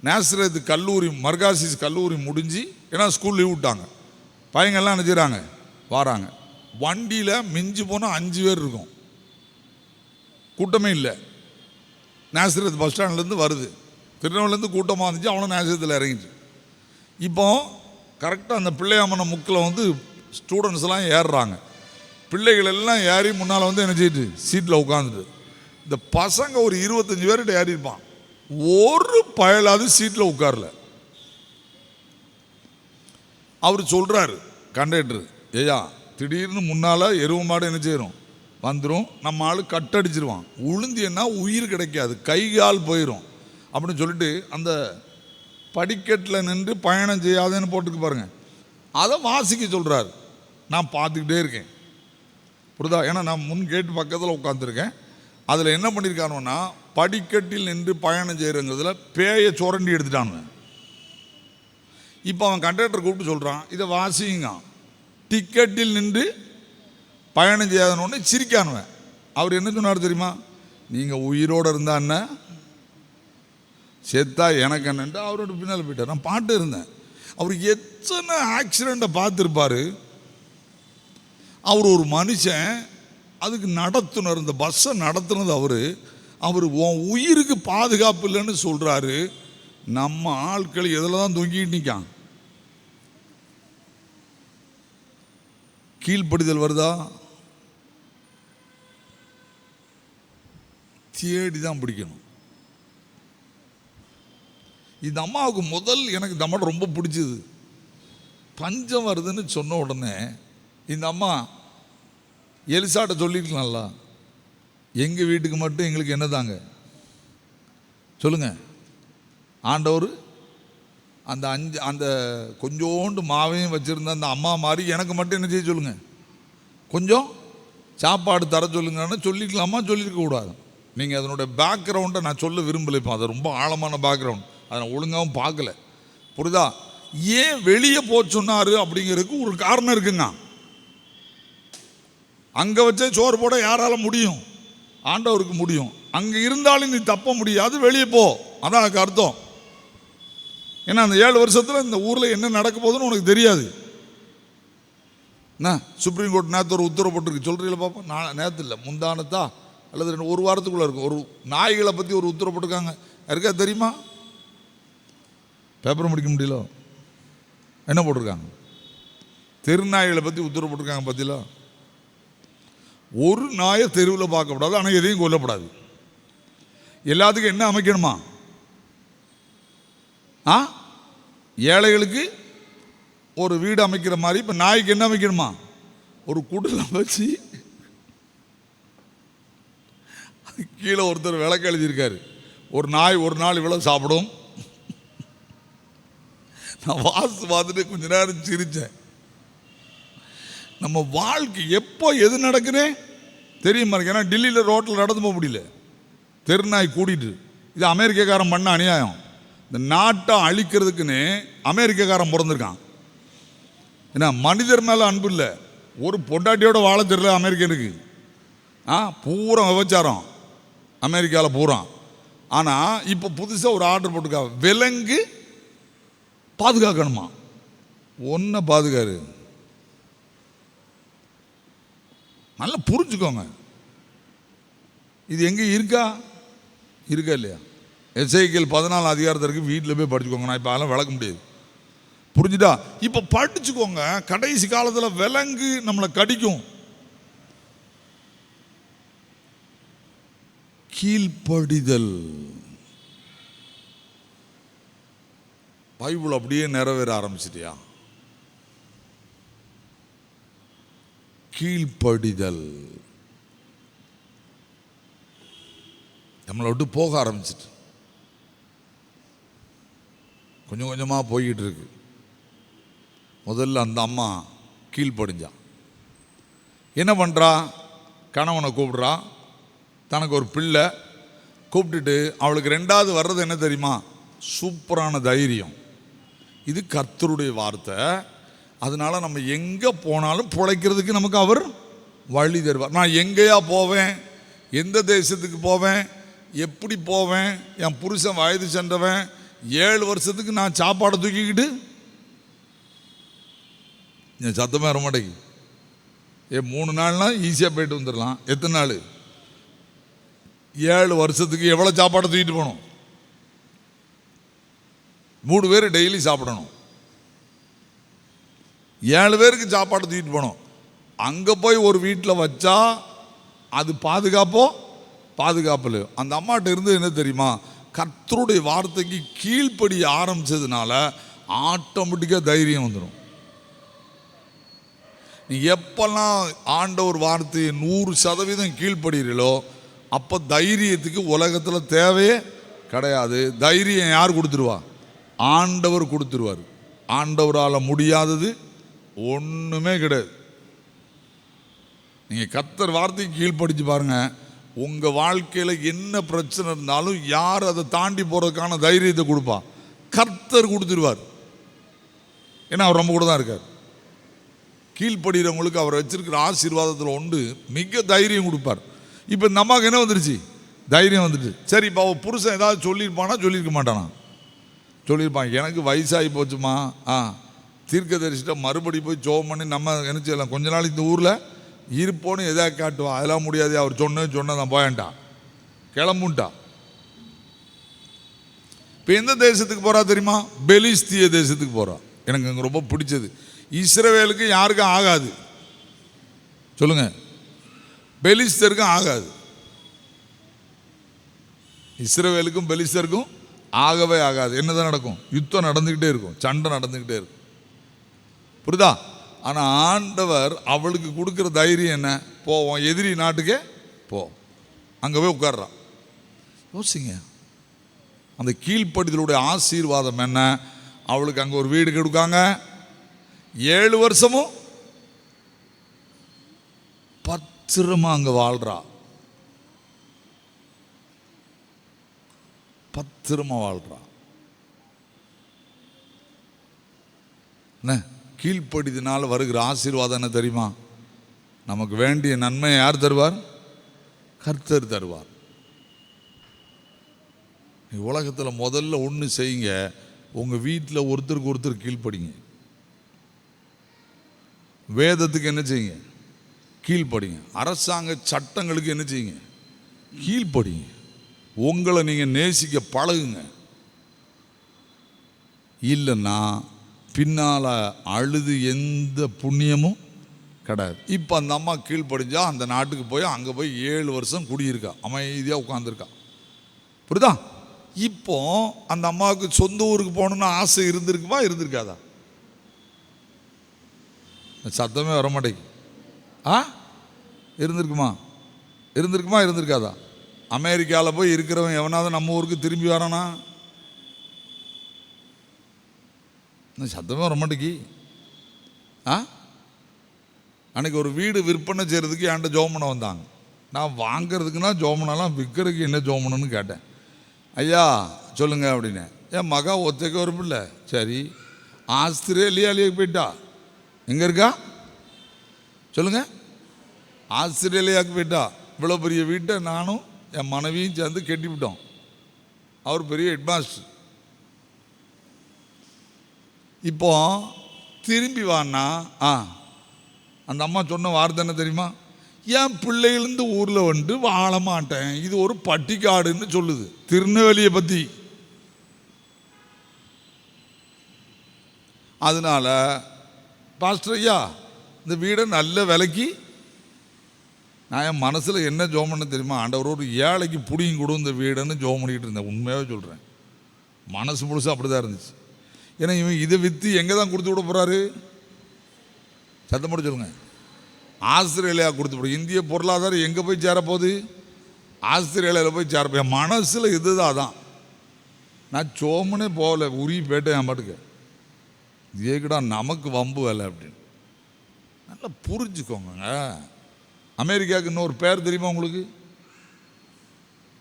நேசரேத்து கல்லூரி, மர்காசிஸ் கல்லூரி முடிஞ்சு, ஏன்னா ஸ்கூல் லீவ் விட்டாங்க. பையங்கள்லாம் நினைச்சுறாங்க வராங்க. வண்டியில் மிஞ்சி போனால் 5 பேர் இருக்கும், கூட்டமே இல்லை. நேசரேத்து பஸ் ஸ்டாண்ட்லேருந்து வருது, திருநெல்வேலியிலேருந்து கூட்டமாக இருந்துச்சு, அவனும் நேசரத்தில் இறங்கிச்சு. இப்போ கரெக்டாக அந்த பிள்ளையாமன முக்கில் வந்து ஸ்டூடெண்ட்ஸ்லாம் ஏறுறாங்க. பிள்ளைகள் எல்லாம் ஏறி முன்னால் வந்து என்ன செய்யுது, சீட்டில் உட்காந்துட்டு. இந்த பசங்க ஒரு 25 பேர்கிட்ட ஏறி இருப்பான், ஒரு பயலாவது சீட்டில் உட்காரல. அவர் சொல்கிறாரு கண்டக்டர், ஏயா திடீர்னு முன்னால் எருவு மாடு என்ன செய்யணும் வந்துடும், நம்ம ஆள் கட்டடிச்சிருவான், உளுந்தியன்னா உயிர் கிடைக்காது, கை கால் போயிடும் அப்படின்னு சொல்லிட்டு அந்த படிக்கட்டில் நின்று பயணம் செய்யாதுன்னு போட்டுக்கு பாருங்க. அதை வாசிக்க சொல்கிறாரு. நான் பார்த்துக்கிட்டே இருக்கேன், புரியுதா? ஏன்னா நான் முன் கேட்டு பக்கத்தில் உட்காந்துருக்கேன். அதில் என்ன பண்ணியிருக்கானுன்னா, படிக்கட்டில் நின்று பயணம் செய்கிறங்கிறதுல பேயை சுரண்டி எடுத்துட்டானுங்க. இப்போ அவன் கண்டக்டர் கூப்பிட்டு சொல்கிறான், இதை வாசிங்க. டிக்கெட்டில் நின்று பயணம் செய்யாதனோடனே சிரிக்கானுவேன். அவர் என்ன சொன்னார் தெரியுமா? நீங்கள் உயிரோடு இருந்தா என்ன, செத்தா எனக்கு என்னன்ட்டு அவரோட பின்னால் போயிட்டார். நான் பாட்டு இருந்தேன். அவர் எத்தனை ஆக்சிடெண்ட்டை பார்த்துருப்பார். அவர் ஒரு மனுஷன், அதுக்கு நடத்துனர், இந்த பஸ்ஸை நடத்துனது அவர் உன் உயிருக்கு பாதுகாப்பு இல்லைன்னு சொல்கிறாரு. நம்ம ஆட்கள் எதில் தான் தொங்கிட்டு நிற்கான். கீழ்ப்படிதல் வருதா? தேடி தான் பிடிக்கணும். இந்த அம்மாவுக்கு முதல் எனக்கு இந்த அம்மா ரொம்ப பிடிச்சது, பஞ்சம் வருதுன்னு சொன்ன உடனே இந்த அம்மா எலிசாட்ட சொல்லிருக்கலாம்ல, எங்கள் வீட்டுக்கு மட்டும் எங்களுக்கு என்ன தாங்க சொல்லுங்க. ஆண்டவர் அந்த கொஞ்சோண்டு மாவையும் வச்சுருந்த அந்த அம்மா மாதிரி எனக்கு மட்டும் என்ன செய்ய சொல்லுங்க, கொஞ்சம் சாப்பாடு தர சொல்லுங்கன்னு சொல்லிக்கலாமா? சொல்லியிருக்க கூடாது. நீங்கள் அதனுடைய பேக்ரவுண்டை நான் சொல்ல விரும்பலை. இப்போ அது ரொம்ப ஆழமான பேக்ரவுண்ட், அதை நான் ஒழுங்காகவும் பார்க்கல, புரியுதா? ஏன் வெளியே போக சொன்னார் அப்படிங்கிறதுக்கு ஒரு காரணம் இருக்குங்க. அங்கே வச்சே சோறு போட யாரால முடியும்? ஆண்டவருக்கு முடியும். அங்கே இருந்தாலும் நீ தப்ப முடியாது, வெளியே போ, அதான் எனக்கு அர்த்தம். ஏன்னா அந்த 7 வருஷத்தில் இந்த ஊரில் என்ன நடக்க போகுதுன்னு உனக்கு தெரியாது. என்ன சுப்ரீம் கோர்ட் நேற்று ஒரு உத்தரவு போட்டிருக்கு, சொல்கிறீங்களா பாப்பா? நான் நேற்று இல்லை, முந்தானத்தா அல்லது ஒரு வாரத்துக்குள்ளே இருக்கும், ஒரு நாய்களை பற்றி ஒரு உத்தரவு போட்டிருக்காங்க. யாருக்கா தெரியுமா? பேப்பர் முடிக்க முடியல, என்ன போட்டிருக்காங்க? தெருநாய்களை பற்றி உத்தரவு போட்டிருக்காங்க. பற்றில ஒரு நாயை தெருவில் பார்க்கக்கூடாது, ஆனால் எதையும் கொல்லப்படாது. எல்லாத்துக்கும் என்ன அமைக்கணுமா? ஏழைகளுக்கு ஒரு வீடு அமைக்கிற மாதிரி இப்போ நாய்க்கு என்ன அமைக்கணுமா? ஒரு கூட்டில் வச்சு கீழே ஒருத்தர் விளக்கு எழுதியிருக்காரு, ஒரு நாய் ஒரு நாள் இவ்வளோ சாப்பிடும். நான் வாசு பார்த்துட்டு கொஞ்ச நேரம் சிரிச்சேன். நம்ம வாழ்க்கை எப்போ எது நடக்குதே தெரியுமா? ஏன்னா டெல்லியில் ரோட்டில் நடந்து போக முடியல, தெருநாய் கூட்டிட்டு. இது அமெரிக்காக்காரன் பண்ண அநியாயம். இந்த நாட்டை அழிக்கிறதுக்குன்னு அமெரிக்காக்காரன் பிறந்திருக்கான். ஏன்னா மனிதர் மேலே அன்பு இல்லை, ஒரு பொண்டாட்டியோட வாழ தெரியல அமெரிக்கனுக்கு. பூரா விபச்சாரம் அமெரிக்காவில் பூரா. ஆனால் இப்போ புதுசாக ஒரு ஆர்டர் போட்டுக்கா, விலங்கு பாதுகாக்கணுமா? ஒன்றை பாதுகாரு, நல்லா புரிஞ்சுக்கோங்க. இது எங்கே இருக்கா இல்லையா? எசேக்கியேல் 14 அதிகாரத்திற்கு வீட்டில் போய் படிச்சுக்கோங்க. நான் இப்போ அதெல்லாம் விளக்க முடியாது, புரிஞ்சுட்டா? இப்போ படிச்சுக்கோங்க. கடைசி காலத்தில் விலங்கு நம்மளை கடிக்கும். கீழ்ப்படிதல் பைபிள் அப்படியே நிறைவேற ஆரம்பிச்சிட்டியா? கீழ்ப்படிதல் நம்மளை விட்டு போக ஆரம்பிச்சிட்டு கொஞ்சம் கொஞ்சமாக போய்கிட்டு இருக்கு. முதல்ல அந்த அம்மா கீழ்ப்படிஞ்சா. என்ன பண்ணுறா? கணவனை கூப்பிடுறா, தனக்கு ஒரு பிள்ளை கூப்பிட்டுட்டு அவளுக்கு 2வது வர்றது என்ன தெரியுமா? சூப்பரான தைரியம். இது கர்த்தருடைய வார்த்தை. அதனால நம்ம எங்கே போனாலும் பிழைக்கிறதுக்கு நமக்கு அவர் வழி தருவார். நான் எங்கேயா போவேன், எந்த தேசத்துக்கு போவேன், எப்படி போவேன், என் புருஷன் வயது சென்றவன் 7 வருஷத்துக்கு நான் சாப்பாடை தூக்கிக்கிட்டு என் சத்தமே வர மாட்டேங்கி. 3 நாள்னா ஈஸியாக போயிட்டு வந்துடலாம். எத்தனை நாள்? 7 வருஷத்துக்கு எவ்வளோ சாப்பாடை தூக்கிட்டு போகணும்? 3 பேர் டெய்லி சாப்பிடணும். 7 பேருக்கு சாப்பாடு தூக்கிட்டு போகணும். அங்கே போய் ஒரு வீட்டில் வச்சா அது பாதுகாப்போ பாதுகாப்பில். அந்த அம்மாட்ட இருந்து என்ன தெரியுமா, கர்த்தருடைய வார்த்தைக்கு கீழ்ப்படி ஆரம்பிச்சதுனால ஆட்டோமேட்டிக்காக தைரியம் வந்துடும். நீ எப்பெல்லாம் ஆண்டவர் வார்த்தையை 100% கீழ்ப்படுகிறீர்களோ அப்போ தைரியத்துக்கு உலகத்தில் தேவையே கிடையாது. தைரியம் யார் கொடுத்துருவா? ஆண்டவர் கொடுத்துருவார். ஆண்டவரால் முடியாதது ஒன்றுமே கிடையாது. நீங்கள் கர்த்தர் வார்த்தைக்கு கீழ்ப்படிச்சு பாருங்க, உங்கள் வாழ்க்கையில் என்ன பிரச்சனை இருந்தாலும் யார் அதை தாண்டி போகிறதுக்கான தைரியத்தை கொடுப்பா? கர்த்தர் கொடுத்துருவார். ஏன்னா அவர் நம்ம கூட தான் இருக்கார். கீழ்ப்படுகிறவங்களுக்கு அவர் வச்சிருக்கிற ஆசீர்வாதத்தில் உண்டு மிக தைரியம் கொடுப்பார். இப்போ இந்த அம்மாவுக்கு என்ன வந்துருச்சு? தைரியம் வந்துட்டு. சரி, இப்போ அவள் புருஷன் ஏதாவது சொல்லியிருப்பானா? சொல்லியிருக்க மாட்டானா? சொல்லியிருப்பான். எனக்கு வயசாகி போச்சுமா, தீர்க்க தரிசிட்ட மறுபடி போய் ஜோம் பண்ணி நம்ம என்ன செய்யலாம், கொஞ்ச நாள் இந்த ஊரில் இருப்போன்னு எதாவது காட்டுவான். அதெல்லாம் முடியாது, அவர் சொன்னதான் போயண்டான், கிளம்புட்டான். இப்போ எந்த தேசத்துக்கு போகிறா தெரியுமா? பெலிஸ்திய தேசத்துக்கு போகிறா. எனக்கு அங்கே ரொம்ப பிடிச்சது. இஸ்ரவேலுக்கு யாருக்கும் ஆகாது, சொல்லுங்க, பெலிஸ்தருக்கும் ஆகாது. இஸ்ரவேலுக்கும் பெலிஸ்தருக்கும் ஆகவே ஆகாது. என்னதான் நடக்கும்? யுத்தம் நடந்துக்கிட்டே இருக்கும், சண்டை நடந்துக்கிட்டே இருக்கும். புரியுதா? ஆனால் ஆண்டவர் அவளுக்கு கொடுக்குற தைரியம் என்ன? போவோம், எதிரி நாட்டுக்கே போ, அங்கே போய் உட்கார்றான். யோசிங்க, அந்த கீழ்ப்படிதலுடைய ஆசீர்வாதம் என்ன? அவளுக்கு அங்கே ஒரு வீடு கொடுக்காங்க. 7 வருஷமும் பத்திரமா அங்கே வாழ்றா. பத்திரமா வாழ்றா. என்ன கீழ்ப்படிதனால வருகிற ஆசீர்வாதம் என்ன தெரியுமா? நமக்கு வேண்டிய நன்மையை யார் தருவார்? கர்த்தர் தருவார். உலகத்தில் முதல்ல ஒன்று செய்யுங்க, உங்கள் வீட்டில் ஒருத்தருக்கு ஒருத்தர் கீழ்ப்படிங்க. வேதத்துக்கு என்ன செய்யுங்க? கீழ்ப்படிங்க. அரசாங்க சட்டங்களுக்கு என்ன செய்யுங்க? கீழ்ப்படிங்க. உங்களை நீங்கள் நேசிக்க பழகுங்க. இல்லைன்னா பின்னால் அழுது எந்த புண்ணியமும் கிடையாது. இப்போ அந்த அம்மா கீழ்ப்படிஞ்சா அந்த நாட்டுக்கு போய் அங்கே போய் 7 வருஷம் குடியிருக்கா, அமைதியாக உட்காந்துருக்கா. புரியுதா? இப்போ அந்த அம்மாவுக்கு சொந்த ஊருக்கு போகணுன்னு ஆசை இருந்திருக்குமா? இருந்திருக்காதா? சத்தமே வர மாட்டேங்குது. இருந்திருக்குமா? இருந்திருக்குமா? இருந்திருக்காதா? அமெரிக்காவில் போய் இருக்கிறவன் எவனாவது நம்ம ஊருக்கு திரும்பி வரானா? சத்தமே வர மாட்டேங்கி. அன்னைக்கு ஒரு வீடு விற்பனை செய்கிறதுக்கு என்கிட்ட ஜோமனை வந்தாங்க. நான் வாங்கிறதுக்குன்னா ஜோமனெல்லாம், விற்கிறதுக்கு என்ன ஜோமனன்னு கேட்டேன். ஐயா சொல்லுங்க அப்படின்னு. என் மகா ஒத்தைக்கு ஒரு பிள்ளை. சரி, ஆஸ்திரேலியாலேயே போயிட்டா. எங்கே இருக்கா சொல்லுங்க? ஆஸ்திரேலியாவுக்கு போயிட்டா. இவ்வளோ பெரிய வீட்டை நானும் என் மனைவியும் சேர்ந்து கட்டிவிட்டோம். அவர் பெரிய ஹெட்மாஸ்டர். இப்போ திரும்பி வான்னா அந்த அம்மா சொன்ன வார்த்தை என்ன தெரியுமா? என் பிள்ளைகளிருந்து ஊரில் வந்து வாழ மாட்டேன், இது ஒரு பட்டிக்காடுன்னு சொல்லுது. திருநெல்வேலியை பற்றி. அதனால பாஸ்டர் ஐயா, இந்த வீடை நல்ல விலைக்கு, நான் என் மனசில் என்ன ஜோம் பண்ண தெரியுமா? ஆண்டவர் ஒரு ஏழைக்கு புடியும் கொடு இந்த வீடுன்னு ஜோம் பண்ணிக்கிட்டு இருந்தேன். உண்மையாகவே சொல்கிறேன், மனசு முழுசாக அப்படி தான் இருந்துச்சு. ஏன்னா இவன் இதை விற்று எங்கே தான் கொடுத்து விட போகிறாரு? சத்தம் போட்டு சொல்லுங்க. ஆஸ்திரேலியா கொடுத்து விட. இந்திய பொருளாதாரம் எங்கே போய் சேரப்போகுது? ஆஸ்திரேலியாவில் போய் சேரப்போ. என் மனசில் இதுதான் தான். நான் சோமுனே போகல, உரி போயிட்டேன் என் பாட்டுக்கு. ஏக்கடா நமக்கு வம்பு வேலை அப்படின்னு. நல்லா புரிஞ்சுக்கோங்க. அமெரிக்காவுக்கு இன்னொரு பேர் தெரியுமா உங்களுக்கு?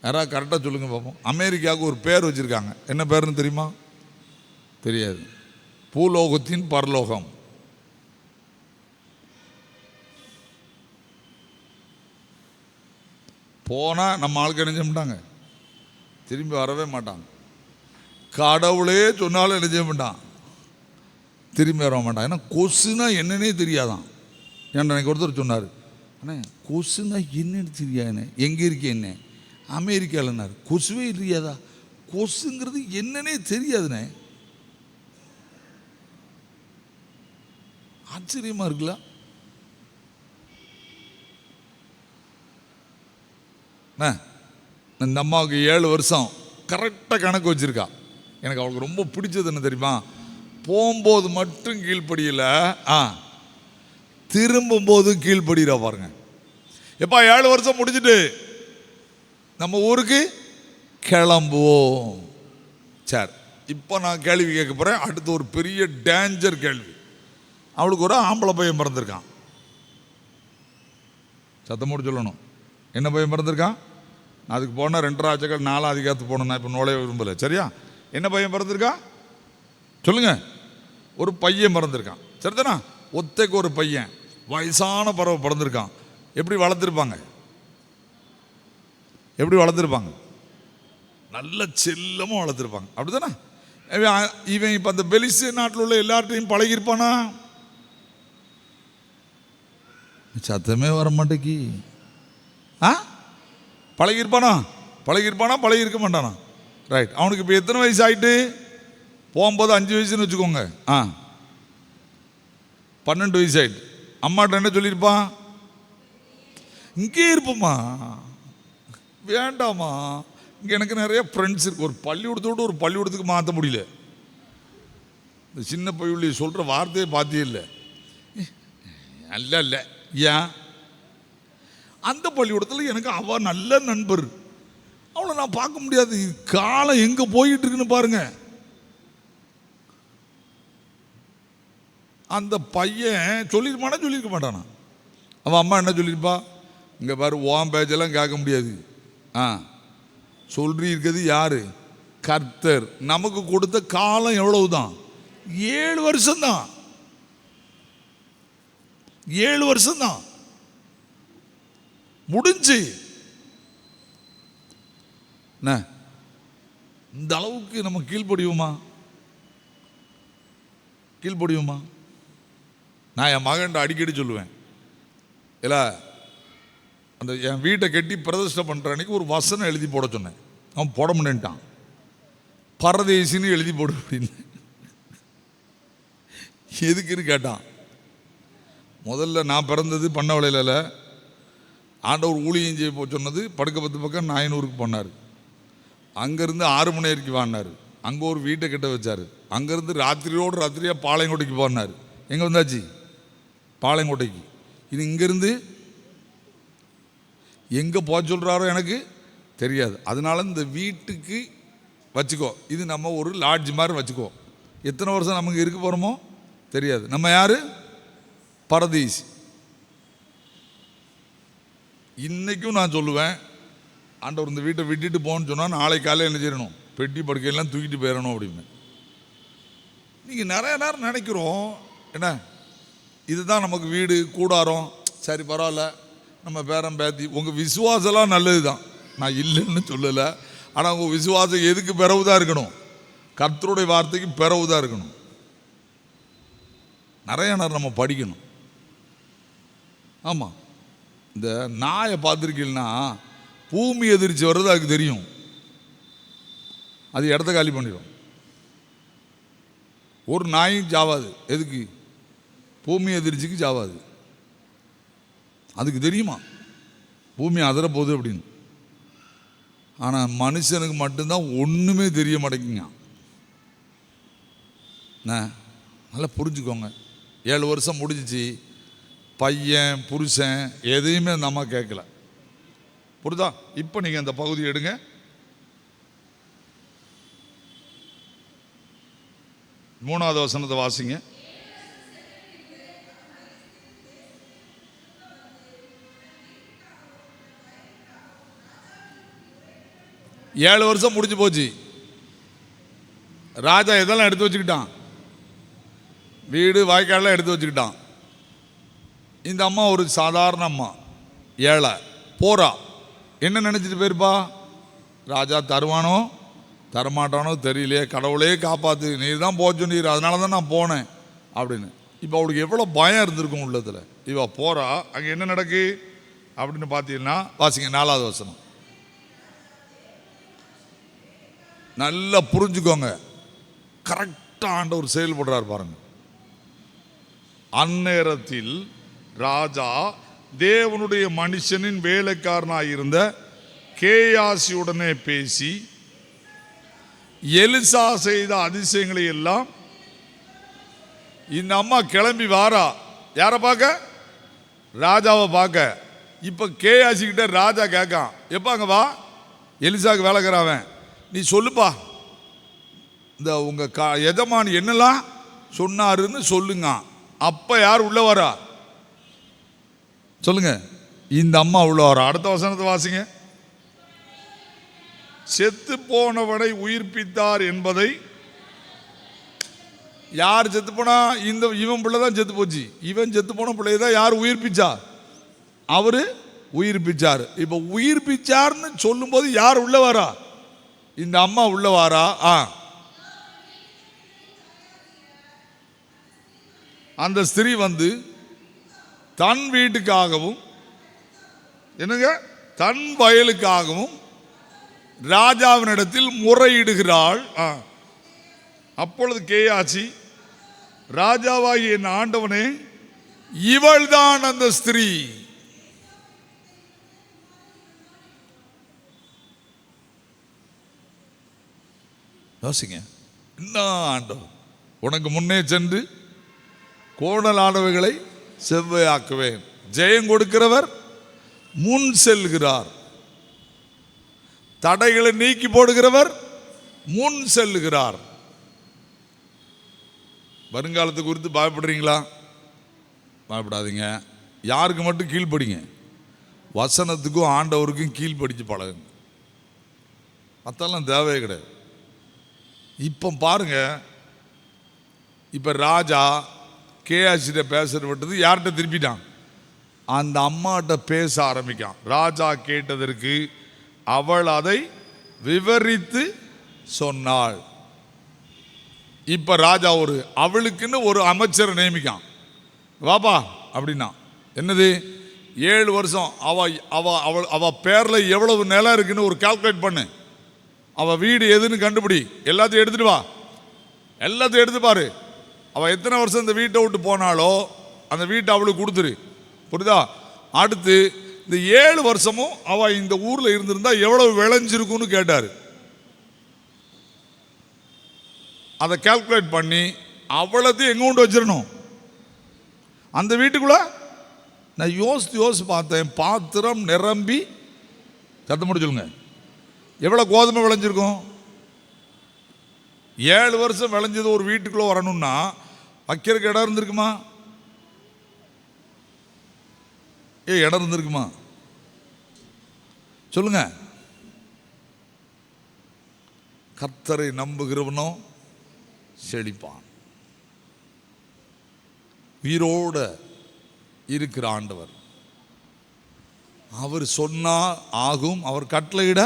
யாராவது கரெக்டாக சொல்லுங்க பார்ப்போம். அமெரிக்காவுக்கு ஒரு பேர் வச்சுருக்காங்க. என்ன பேருன்னு தெரியுமா? தெரியாது. பூலோகத்தின் பரலோகம். போனால் நம்ம ஆளுக்கு என்ன செய்ய மாட்டாங்க, திரும்பி வரவே மாட்டாங்க. கடவுளே சொன்னாலும் என்ன செய்ய மாட்டான், திரும்பி வர மாட்டான். ஏன்னா கொசுனா என்னன்னே தெரியாதான். எனக்கு ஒருத்தர் சொன்னார், அண்ணே கொசுனா என்னன்னு தெரியாதுண்ணே. எங்கே இருக்கே என்ன, அமெரிக்காவில்னார். கொசுவே இல்லையாதா, கொசுங்கிறது என்னன்னே தெரியாதுண்ணே. ஆச்சரியமா இருக்குல்ல. இந்த அம்மாவுக்கு 7 வருஷம் கரெக்டாக கணக்கு வச்சிருக்கா. எனக்கு அவளுக்கு ரொம்ப பிடிச்சது என்ன தெரியுமா, போகும்போது மட்டும் கீழ்ப்படியல, திரும்பும் போதும் கீழ்ப்படுகிறா பாருங்க. எப்பா 7 வருஷம் முடிஞ்சுட்டு நம்ம ஊருக்கு கிளம்புவோம். சரி, இப்போ நான் கேள்வி கேட்க போகிறேன். அடுத்து ஒரு பெரிய டேஞ்சர் கேள்வி. அவளுக்கு ஒரு ஆம்பளை பையன் பிறந்திருக்கான். சத்தமோடு சொல்லணும், என்ன பையன் பிறந்திருக்கான்? அதுக்கு போனால் 2 ராஜாக்கள் 4 அதிகாரத்து போகணும். நான் இப்போ நுழைய விரும்பலை, சரியா? என்ன பையன் பிறந்திருக்கான் சொல்லுங்க? ஒரு பையன் பிறந்திருக்கான், சரிதானா? ஒத்தைக்கு ஒரு பையன், வயசான பறவை பிறந்திருக்கான். எப்படி வளர்த்துருப்பாங்க, எப்படி வளர்த்துருப்பாங்க? நல்ல செல்லமாக வளர்த்துருப்பாங்க, அப்படிதானே? இவன் இப்போ அந்த பெலிஸ்தீ நாட்டில் உள்ள எல்லார்ட்டையும் பழகிருப்பானா? சத்தமே வர மாட்டேங்கி. பழகிருப்பானா? பழகிருப்பானா? பழகிருக்க மாட்டானா? ரைட். அவனுக்கு இப்போ எத்தனை வயசு ஆகிட்டு? போகும்போது 5 வயசுன்னு வச்சுக்கோங்க. 12 வயசு ஆகிட்டு. அம்மாட்ட என்ன சொல்லியிருப்பான்? இங்கே இருப்போம்மா, வேண்டாமா, இங்கே எனக்கு நிறைய ஃப்ரெண்ட்ஸ் இருக்கு. ஒரு பள்ளிக்கூடத்தோடு ஒரு பள்ளிக்கூடத்துக்கு மாற்ற முடியல. இந்த சின்ன பையள்ளி சொல்கிற வார்த்தையை பார்த்தே இல்லை. அல்ல இல்லை, ஏன்? அந்த பள்ளிக்கூடத்தில் எனக்கு அவ நல்ல நண்பர், அவளை நான் பார்க்க முடியாது. காலம் எங்கே போயிட்டு இருக்குன்னு பாருங்க. அந்த பையன் சொல்லியிருப்பானா சொல்லியிருக்க மாட்டானா? அவன் அம்மா என்ன சொல்லியிருப்பா? இங்கே பாரு, ஓம் பேச்செல்லாம் கேட்க முடியாது. சொல்லி இருக்கிறது யாரு? கர்த்தர். நமக்கு கொடுத்த காலம் எவ்வளவுதான்? 7 வருஷம்தான். 7 வருஷம்தான் முடிஞ்சு. இந்த அளவுக்கு நம்ம கீழ்ப்படியுமா? கீழ்ப்படியுமா? நான் என் மகன் அடிக்கடி சொல்லுவேன், இல்லை அந்த என் வீட்டை கட்டி பிரதிஷ்டை பண்ணுற அன்னைக்கு ஒரு வசனம் எழுதி போட சொன்னேன். அவன் போட முடியன்ட்டான். பரதேசின்னு எழுதி போடு அப்படின்னு. எதுக்குன்னு கேட்டான். முதல்ல நான் பிறந்தது பண்ணவளையில், ஆண்டவர் ஊழியம் செய்ய சொன்னது படுக்க 10 பக்கம் நாயனூருக்கு போனார். அங்கேருந்து 6 மணி வரைக்கும் வாங்கினார். அங்கே ஒரு வீட்டை கட்ட வச்சார். அங்கேருந்து ராத்திரியோடு ராத்திரியாக பாளையங்கோட்டைக்கு போனார். எங்கே வந்தாச்சு? பாளையங்கோட்டைக்கு. இது இங்கேருந்து எங்கே போக சொல்கிறாரோ எனக்கு தெரியாது. அதனால இந்த வீட்டுக்கு வச்சுக்கோ, இது நம்ம ஒரு லாட்ஜ் மாதிரி வச்சுக்கோ. எத்தனை வருஷம் நமக்கு இருக்க போகிறோமோ தெரியாது. நம்ம யார்? பரதேசி. இன்னைக்கும் நான் சொல்லுவேன், ஆண்டவர் இந்த வீட்டை விட்டுட்டு போகணும்னு சொன்னால் நாளைக்கு காலையில் என்ன செய்யணும்? பெட்டி படுக்கையெல்லாம் தூக்கிட்டு போயிடணும் அப்படின்னு. நீங்கள் நிறைய நேரம் நினைக்கிறோம், என்ன இதுதான் நமக்கு வீடு கூடாரம், சரி பரவாயில்ல நம்ம பேரம் பேத்தி. உங்கள் விசுவாசம்லாம் நல்லது தான், நான் இல்லைன்னு சொல்லலை. ஆனால் உங்கள் விசுவாசம் எதுக்கு பிறவுதான் இருக்கணும்? கர்த்தருடைய வார்த்தைக்கு பிறவுதான் இருக்கணும். நிறைய நேரம் நம்ம படிக்கணும். ஆமாம், இந்த நாயை பார்த்துருக்கீங்கன்னா பூமி எதிர்ச்சி வர்றது அதுக்கு தெரியும். அது இடத்த காலி பண்ணிடும். ஒரு நாயும் சாவாது. எதுக்கு? பூமி எதிர்ச்சிக்கு சாவாது. அதுக்கு தெரியுமா பூமி அதிர போகுது அப்படின்னு. ஆனால் மனுஷனுக்கு மட்டும்தான் ஒன்றுமே தெரிய மாட்டேங்குங்க. நல்லா புரிஞ்சுக்கோங்க. 7 வருஷம் முடிஞ்சிச்சு, பையன் புருஷன் எதையுமே அந்த அம்மா கேட்கல. புரியுதா? இப்போ நீங்கள் அந்த பகுதியை எடுங்க. மூணாவது வசனத்தை வாசிங்க. ஏழு வருஷம் முடிஞ்சு போச்சு. ராஜா எதெல்லாம் எடுத்து வச்சுக்கிட்டான்? வீடு வாய்க்காலெலாம் எடுத்து வச்சுக்கிட்டான். இந்த அம்மா ஒரு சாதாரண அம்மா, ஏழை, போறா. என்ன நினச்சிட்டு போயிருப்பா? ராஜா தருவானோ தரமாட்டானோ தெரியலையே, கடவுளே காப்பாற்று, நீர் தான் போக சொன்னீர், அதனால தான் நான் போனேன் அப்படின்னு. இப்போ அவளுக்கு எவ்வளோ பயம் இருந்திருக்கும் உள்ளத்தில். இவ போறா, அங்கே என்ன நடக்கு அப்படின்னு பார்த்தீங்கன்னா, வாசிங்க 4வது வசனம். நல்லா புரிஞ்சுக்கோங்க, கரெக்டாக ஆண்டவர் செயல்படுறார் பாருங்க. அந்நேரத்தில் ராஜா தேவனுடைய மனுஷனின் வேலைக்காரனாயிருந்த கேயாசியுடனே பேசி எலிசா செய்த அதிசயங்களை எல்லாம். இந்த அம்மா கிளம்பி வாரா, யாரை பார்க்க? ராஜாவை பார்க்க. இப்போ கேயாசி கிட்ட ராஜா கேட்கான், எப்போ அங்கே வா, எலிசாவுக்கு வேலைக்கிறாவன், நீ சொல்லுப்பா, இந்த உங்க எஜமானி என்னெல்லாம் சொன்னாருன்னு சொல்லுங்க. அப்ப யார் உள்ள வரா சொல்லுங்க? இந்த அம்மா உள்ள வரா. அடுத்த வசனத்தை வாசிங்க. செத்து போனவனை உயிர்ப்பித்தார் என்பதை. யார் செத்து போனா? இவன் பிள்ளை தான் செத்து போச்சு. இவன் செத்து போன பிள்ளையை தான் யார் உயிர்ப்பிச்சா? அவரு உயிர்ப்பிச்சார். இப்ப உயிர்ப்பிச்சார்னு சொல்லும் போது யார் உள்ள வரா? இந்த அம்மா உள்ள வாரா. அந்த ஸ்திரீ வந்து தன் வீட்டுக்காகவும் என்னங்க தன் வயலுக்காகவும் ராஜாவினிடத்தில் முறையிடுகிறாள். அப்பொழுது கேயாசி, ராஜாவாகிய என் ஆண்டவனே, இவள்தான் அந்த ஸ்திரீ. யோசிங்க, என்ன ஆண்டவர், உனக்கு முன்னே சென்று கோணலானவைகளை செவ்வையாக்குவேன், ஜெயம் கொடுக்கிறவர் முன் செல்கிறார், தடைகளை நீக்கி போடுகிறவர் முன் செல்லுகிறார். வருங்காலத்தை குறித்து பயப்படுறீங்களா? பயப்படாதீங்க. யாருக்கு மட்டும் கீழ்ப்படிங்க, வசனத்துக்கும் ஆண்டவருக்கும் கீழ்ப்படிச்சு பழகுங்க. மற்றெல்லாம் தேவையே கிடையாது. இப்போ பாருங்க, இப்போ ராஜா கேஆசிட்ட பேசுறது விட்டது யார்கிட்ட திருப்பிட்டான்? அந்த அம்மாட்ட பேச ஆரம்பிக்கான். ராஜா கேட்டதற்கு அவள் அதை விவரித்து சொன்னாள். இப்ப ராஜா அவளுக்குன்னு ஒரு அமைச்சரை நியமிக்கான். வாப்பா அப்படின்னா என்னது, 7 வருஷம் அவ பேர்ல எவ்வளவு நிலம் இருக்குன்னு ஒரு கால்குலேட் பண்ணு, அவ வீடு எதுன்னு கண்டுபிடி, எல்லாத்தையும் எடுத்துட்டு வா, எல்லாத்தையும் எடுத்து பாரு, அவ எத்தனை வருஷம் இந்த வீட்டை விட்டு போனாலோ அந்த வீட்டை அவளுக்கு கொடுத்துரு, புரியுதா? அடுத்து இந்த 7 வருஷமும் அவ இந்த ஊர்ல இருந்திருந்தா எவ்வளவு விளைஞ்சிருக்குன்னு கேட்டாரு. அதை கால்குலேட் பண்ணி அவ்வளோத்தையும் எங்க கொண்டு வச்சிடணும் அந்த வீட்டுக்குள்ள. நான் யோசித்து பார்த்தேன், பாத்திரம் நிரம்பி, சத்தம் போட்டு சொல்லுங்க, எவ்வளோ கோதுமை விளைஞ்சிருக்கும்? 7 வருஷம் விளைஞ்சது ஒரு வீட்டுக்குள்ள வரணும்னா வைக்கிறதுக்கு இடம் இருந்திருக்குமா? இடம் இருந்திருக்குமா? சொல்லுங்க. கர்த்தரை நம்புகிறவனோ செழிப்பான். உயிரோட இருக்கிற ஆண்டவர், அவர் சொன்னா ஆகும், அவர் கட்டளையிட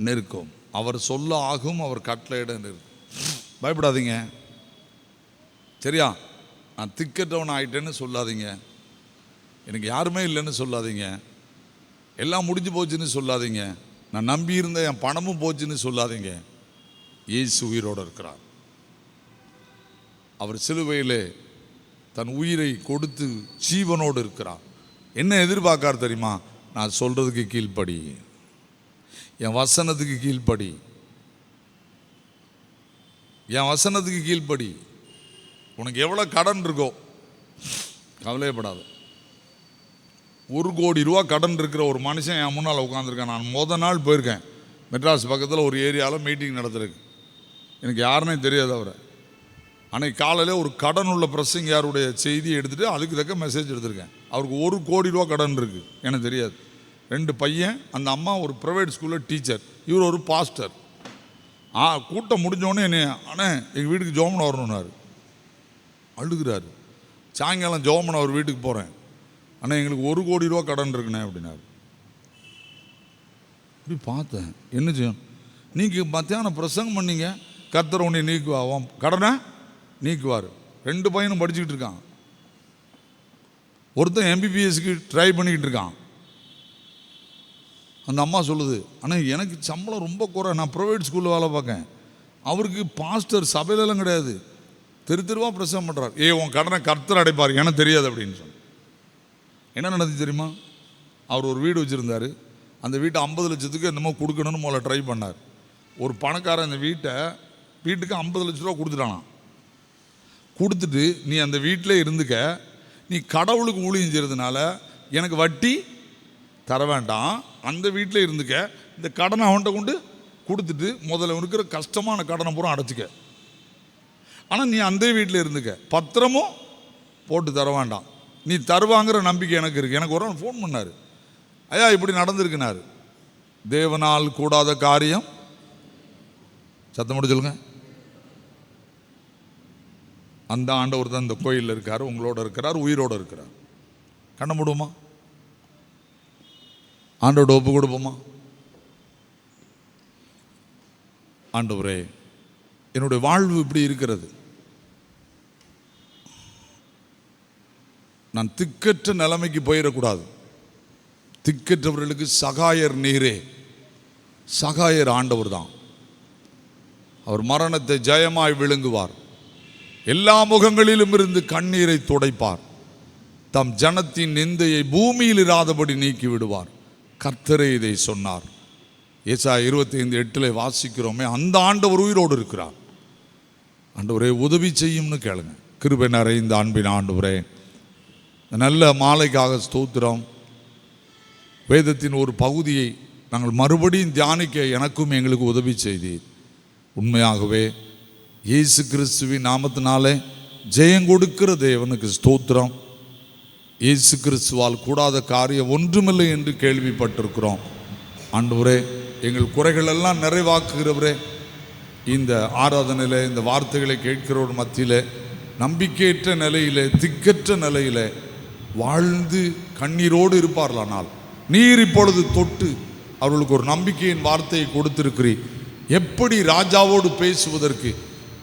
நிற்கும். அவர் சொல்ல ஆகும், அவர் கட்டளையிட நிற்கும். பயப்படாதீங்க, சரியா? நான் திக்கற்றவன் ஆயிட்டேன்னு சொல்லாதீங்க, எனக்கு யாருமே இல்லைன்னு சொல்லாதீங்க, எல்லாம் முடிஞ்சு போச்சுன்னு சொல்லாதீங்க, நான் நம்பி இருந்த என் பணமும் போச்சுன்னு சொல்லாதீங்க. இயேசு உயிரோடு இருக்கிறார். அவர் சிலுவையிலே தன் உயிரை கொடுத்து ஜீவனோடு இருக்கிறார். என்ன எதிர்பார்க்கார் தெரியுமா? நான் சொல்றதுக்கு கீழ்ப்படி, என் வசனத்துக்கு கீழ்ப்படி, என் வசனத்துக்கு கீழ்ப்படி. உனக்கு எவ்வளோ கடன் இருக்கோ கவலையப்படாது. 1 கோடி ரூபா கடன் இருக்கிற ஒரு மனுஷன் என் முன்னால் உட்காந்துருக்கேன். நான் முதல் நாள் போயிருக்கேன் மெட்ராஸ் பக்கத்தில் ஒரு ஏரியாவில் மீட்டிங் நடத்துறதுக்கு. எனக்கு யாருன்னே தெரியாது அவரை. அன்னைக்கு காலையில் ஒரு கடன் உள்ள பிரசங்கியாருடைய செய்தியை எடுத்துகிட்டு அதுக்கு தக்க மெசேஜ் எடுத்திருக்கேன். அவருக்கு 1 கோடி ரூபா கடன் இருக்குது, எனக்கு தெரியாது. 2 பையன், அந்த அம்மா ஒரு ப்ரைவேட் ஸ்கூலில் டீச்சர், இவர் ஒரு பாஸ்டர். கூட்டம் முடிஞ்சோடனே என்ன, அண்ணே எங்கள் வீட்டுக்கு ஜோமன் வரணுன்னாரு. அழுகிறாரு. சாயங்காலம் ஜெபம் அவர் வீட்டுக்கு போகிறேன். ஆனால் எங்களுக்கு 1 கோடி ரூபா கடன் இருக்குண்ணே அப்படின்னாரு. அப்படி பார்த்தேன், என்ன செய்யணும்? நீங்கள் மத்தியானம் பிரசங்கம் பண்ணீங்க, கர்த்தர் உன்னை நீக்குவான், கடனை நீக்குவார். 2 பையனும் படிச்சுக்கிட்டு இருக்கான். ஒருத்தன் MBBSக்கு ட்ரை பண்ணிக்கிட்டு இருக்கான். அந்த அம்மா சொல்லுது, ஆனால் எனக்கு சம்பளம் ரொம்ப குறை, நான் ப்ரைவேட் ஸ்கூலில் வேலை பார்க்கேன். அவருக்கு பாஸ்டர் சபையிலலாம் கிடையாது, தெருவா பிரசங்கம் பண்ணுறார். உன் கடனை கர்த்தர் அடைப்பார், எனக்கு தெரியாது அப்படின்னு சொன்ன. என்ன நடந்துச்சு தெரியுமா? அவர் ஒரு வீடு வச்சுருந்தார். அந்த வீட்டை 50 லட்சத்துக்கு என்னமோ கொடுக்கணும்னு முதல்ல ட்ரை பண்ணார். ஒரு பணக்காரன் அந்த வீட்டுக்கு 50 லட்ச ரூபா கொடுத்துட்டானான். கொடுத்துட்டு, நீ அந்த வீட்டிலே இருந்துக்க, நீ கடவுளுக்கு ஊழியம் செய்கிறதுனால எனக்கு வட்டி தர வேண்டாம், அந்த வீட்டில் இருந்துக்க, இந்த கடனை அவன்கிட்ட கொண்டு கொடுத்துட்டு முதல்ல இருக்கிற கஷ்டமான கடனை பூரா அடைச்சிக்க. ஆனால் நீ அந்த வீட்டில் இருந்துக்க, பத்திரமும் போட்டு தர வேண்டாம், நீ தருவாங்கிற நம்பிக்கை எனக்கு இருக்குது. எனக்கு ஒரு நாள் ஃபோன் பண்ணார், ஐயா இப்படி நடந்திருக்குனாரு. தேவனால் கூடாத காரியம், சத்தம் மட்டும் சொல்லுங்க. அந்த ஆண்டவர் தான் இந்த கோயிலில் இருக்கார், உங்களோட இருக்கிறார், உயிரோடு இருக்கிறார். கண்ண மூடுமா? ஆண்டோட ஒப்பு கொடுப்போமா? ஆண்டவரே, என்னுடைய வாழ்வு இப்படி இருக்கிறது, நான் திக்கற்ற நிலைமைக்கு போயிடக்கூடாது. திக்கற்றவர்களுக்கு சகாயர் நீரே. சகாயர் ஆண்டவர் தான். அவர் மரணத்தை ஜெயமாய் விழுங்குவார், எல்லா முகங்களிலும் இருந்து கண்ணீரை துடைப்பார், தம் ஜனத்தின் நிந்தையை பூமியில் இராதபடி நீக்கி விடுவார். கர்த்தரே இதை சொன்னார். ஏசாயா 25:8 வாசிக்கிறோமே, அந்த ஆண்டவர் உயிரோடு இருக்கிறார். ஆண்டவரே உதவி செய்யும்னு கேளுங்க. கிருபை நிறைந்த அன்பின் ஆண்டவரே, நல்ல மாலைக்காக ஸ்தோத்திரம். வேதத்தின் ஒரு பகுதியை நாங்கள் மறுபடியும் தியானிக்க எனக்கும் எங்களுக்கு உதவி செய்தீர். உண்மையாகவே இயேசு கிறிஸ்துவின் நாமத்தினாலே ஜெயம் கொடுக்கிற தேவனுக்கு ஸ்தோத்திரம். இயேசு கிறிஸ்துவால் கூடாத காரியம் ஒன்றுமில்லை என்று கேள்விப்பட்டிருக்கிறோம். ஆண்டவரே, எங்கள் குறைகள் எல்லாம் நிறைவாக்குகிறவரே, இந்த ஆராதனையில் இந்த வார்த்தைகளை கேட்கிறவர் மத்தியில் நம்பிக்கையற்ற நிலையில், திக்கற்ற நிலையில் வாழ்ந்து கண்ணீரோடு இருப்பார்களானால் நீர் இப்பொழுது தொட்டு அவர்களுக்கு ஒரு நம்பிக்கையின் வார்த்தையை கொடுத்திருக்கிறீர். எப்படி ராஜாவோடு பேசுவதற்கு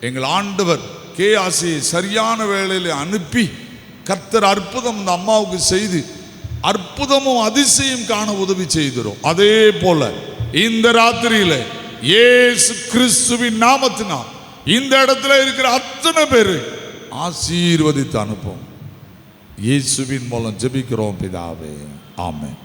எங்கள் ஆண்டவர் கேயாசியை சரியான வேளையில் அனுப்பி கர்த்தர் அற்புதம் இந்த அம்மாவுக்கு செய்து அற்புதமும் அதிசயம் காண உதவி செய்கிறோம். அதே போல இந்த ராத்திரியில இயேசு கிறிஸ்துவின் நாமத்தினால் இந்த இடத்துல இருக்கிற அத்தனை பேரு ஆசீர்வதித்து அனுப்பும். இயேசுவின் மூலம் ஜெபிக்கிறோம் பிதாவே, ஆமென்.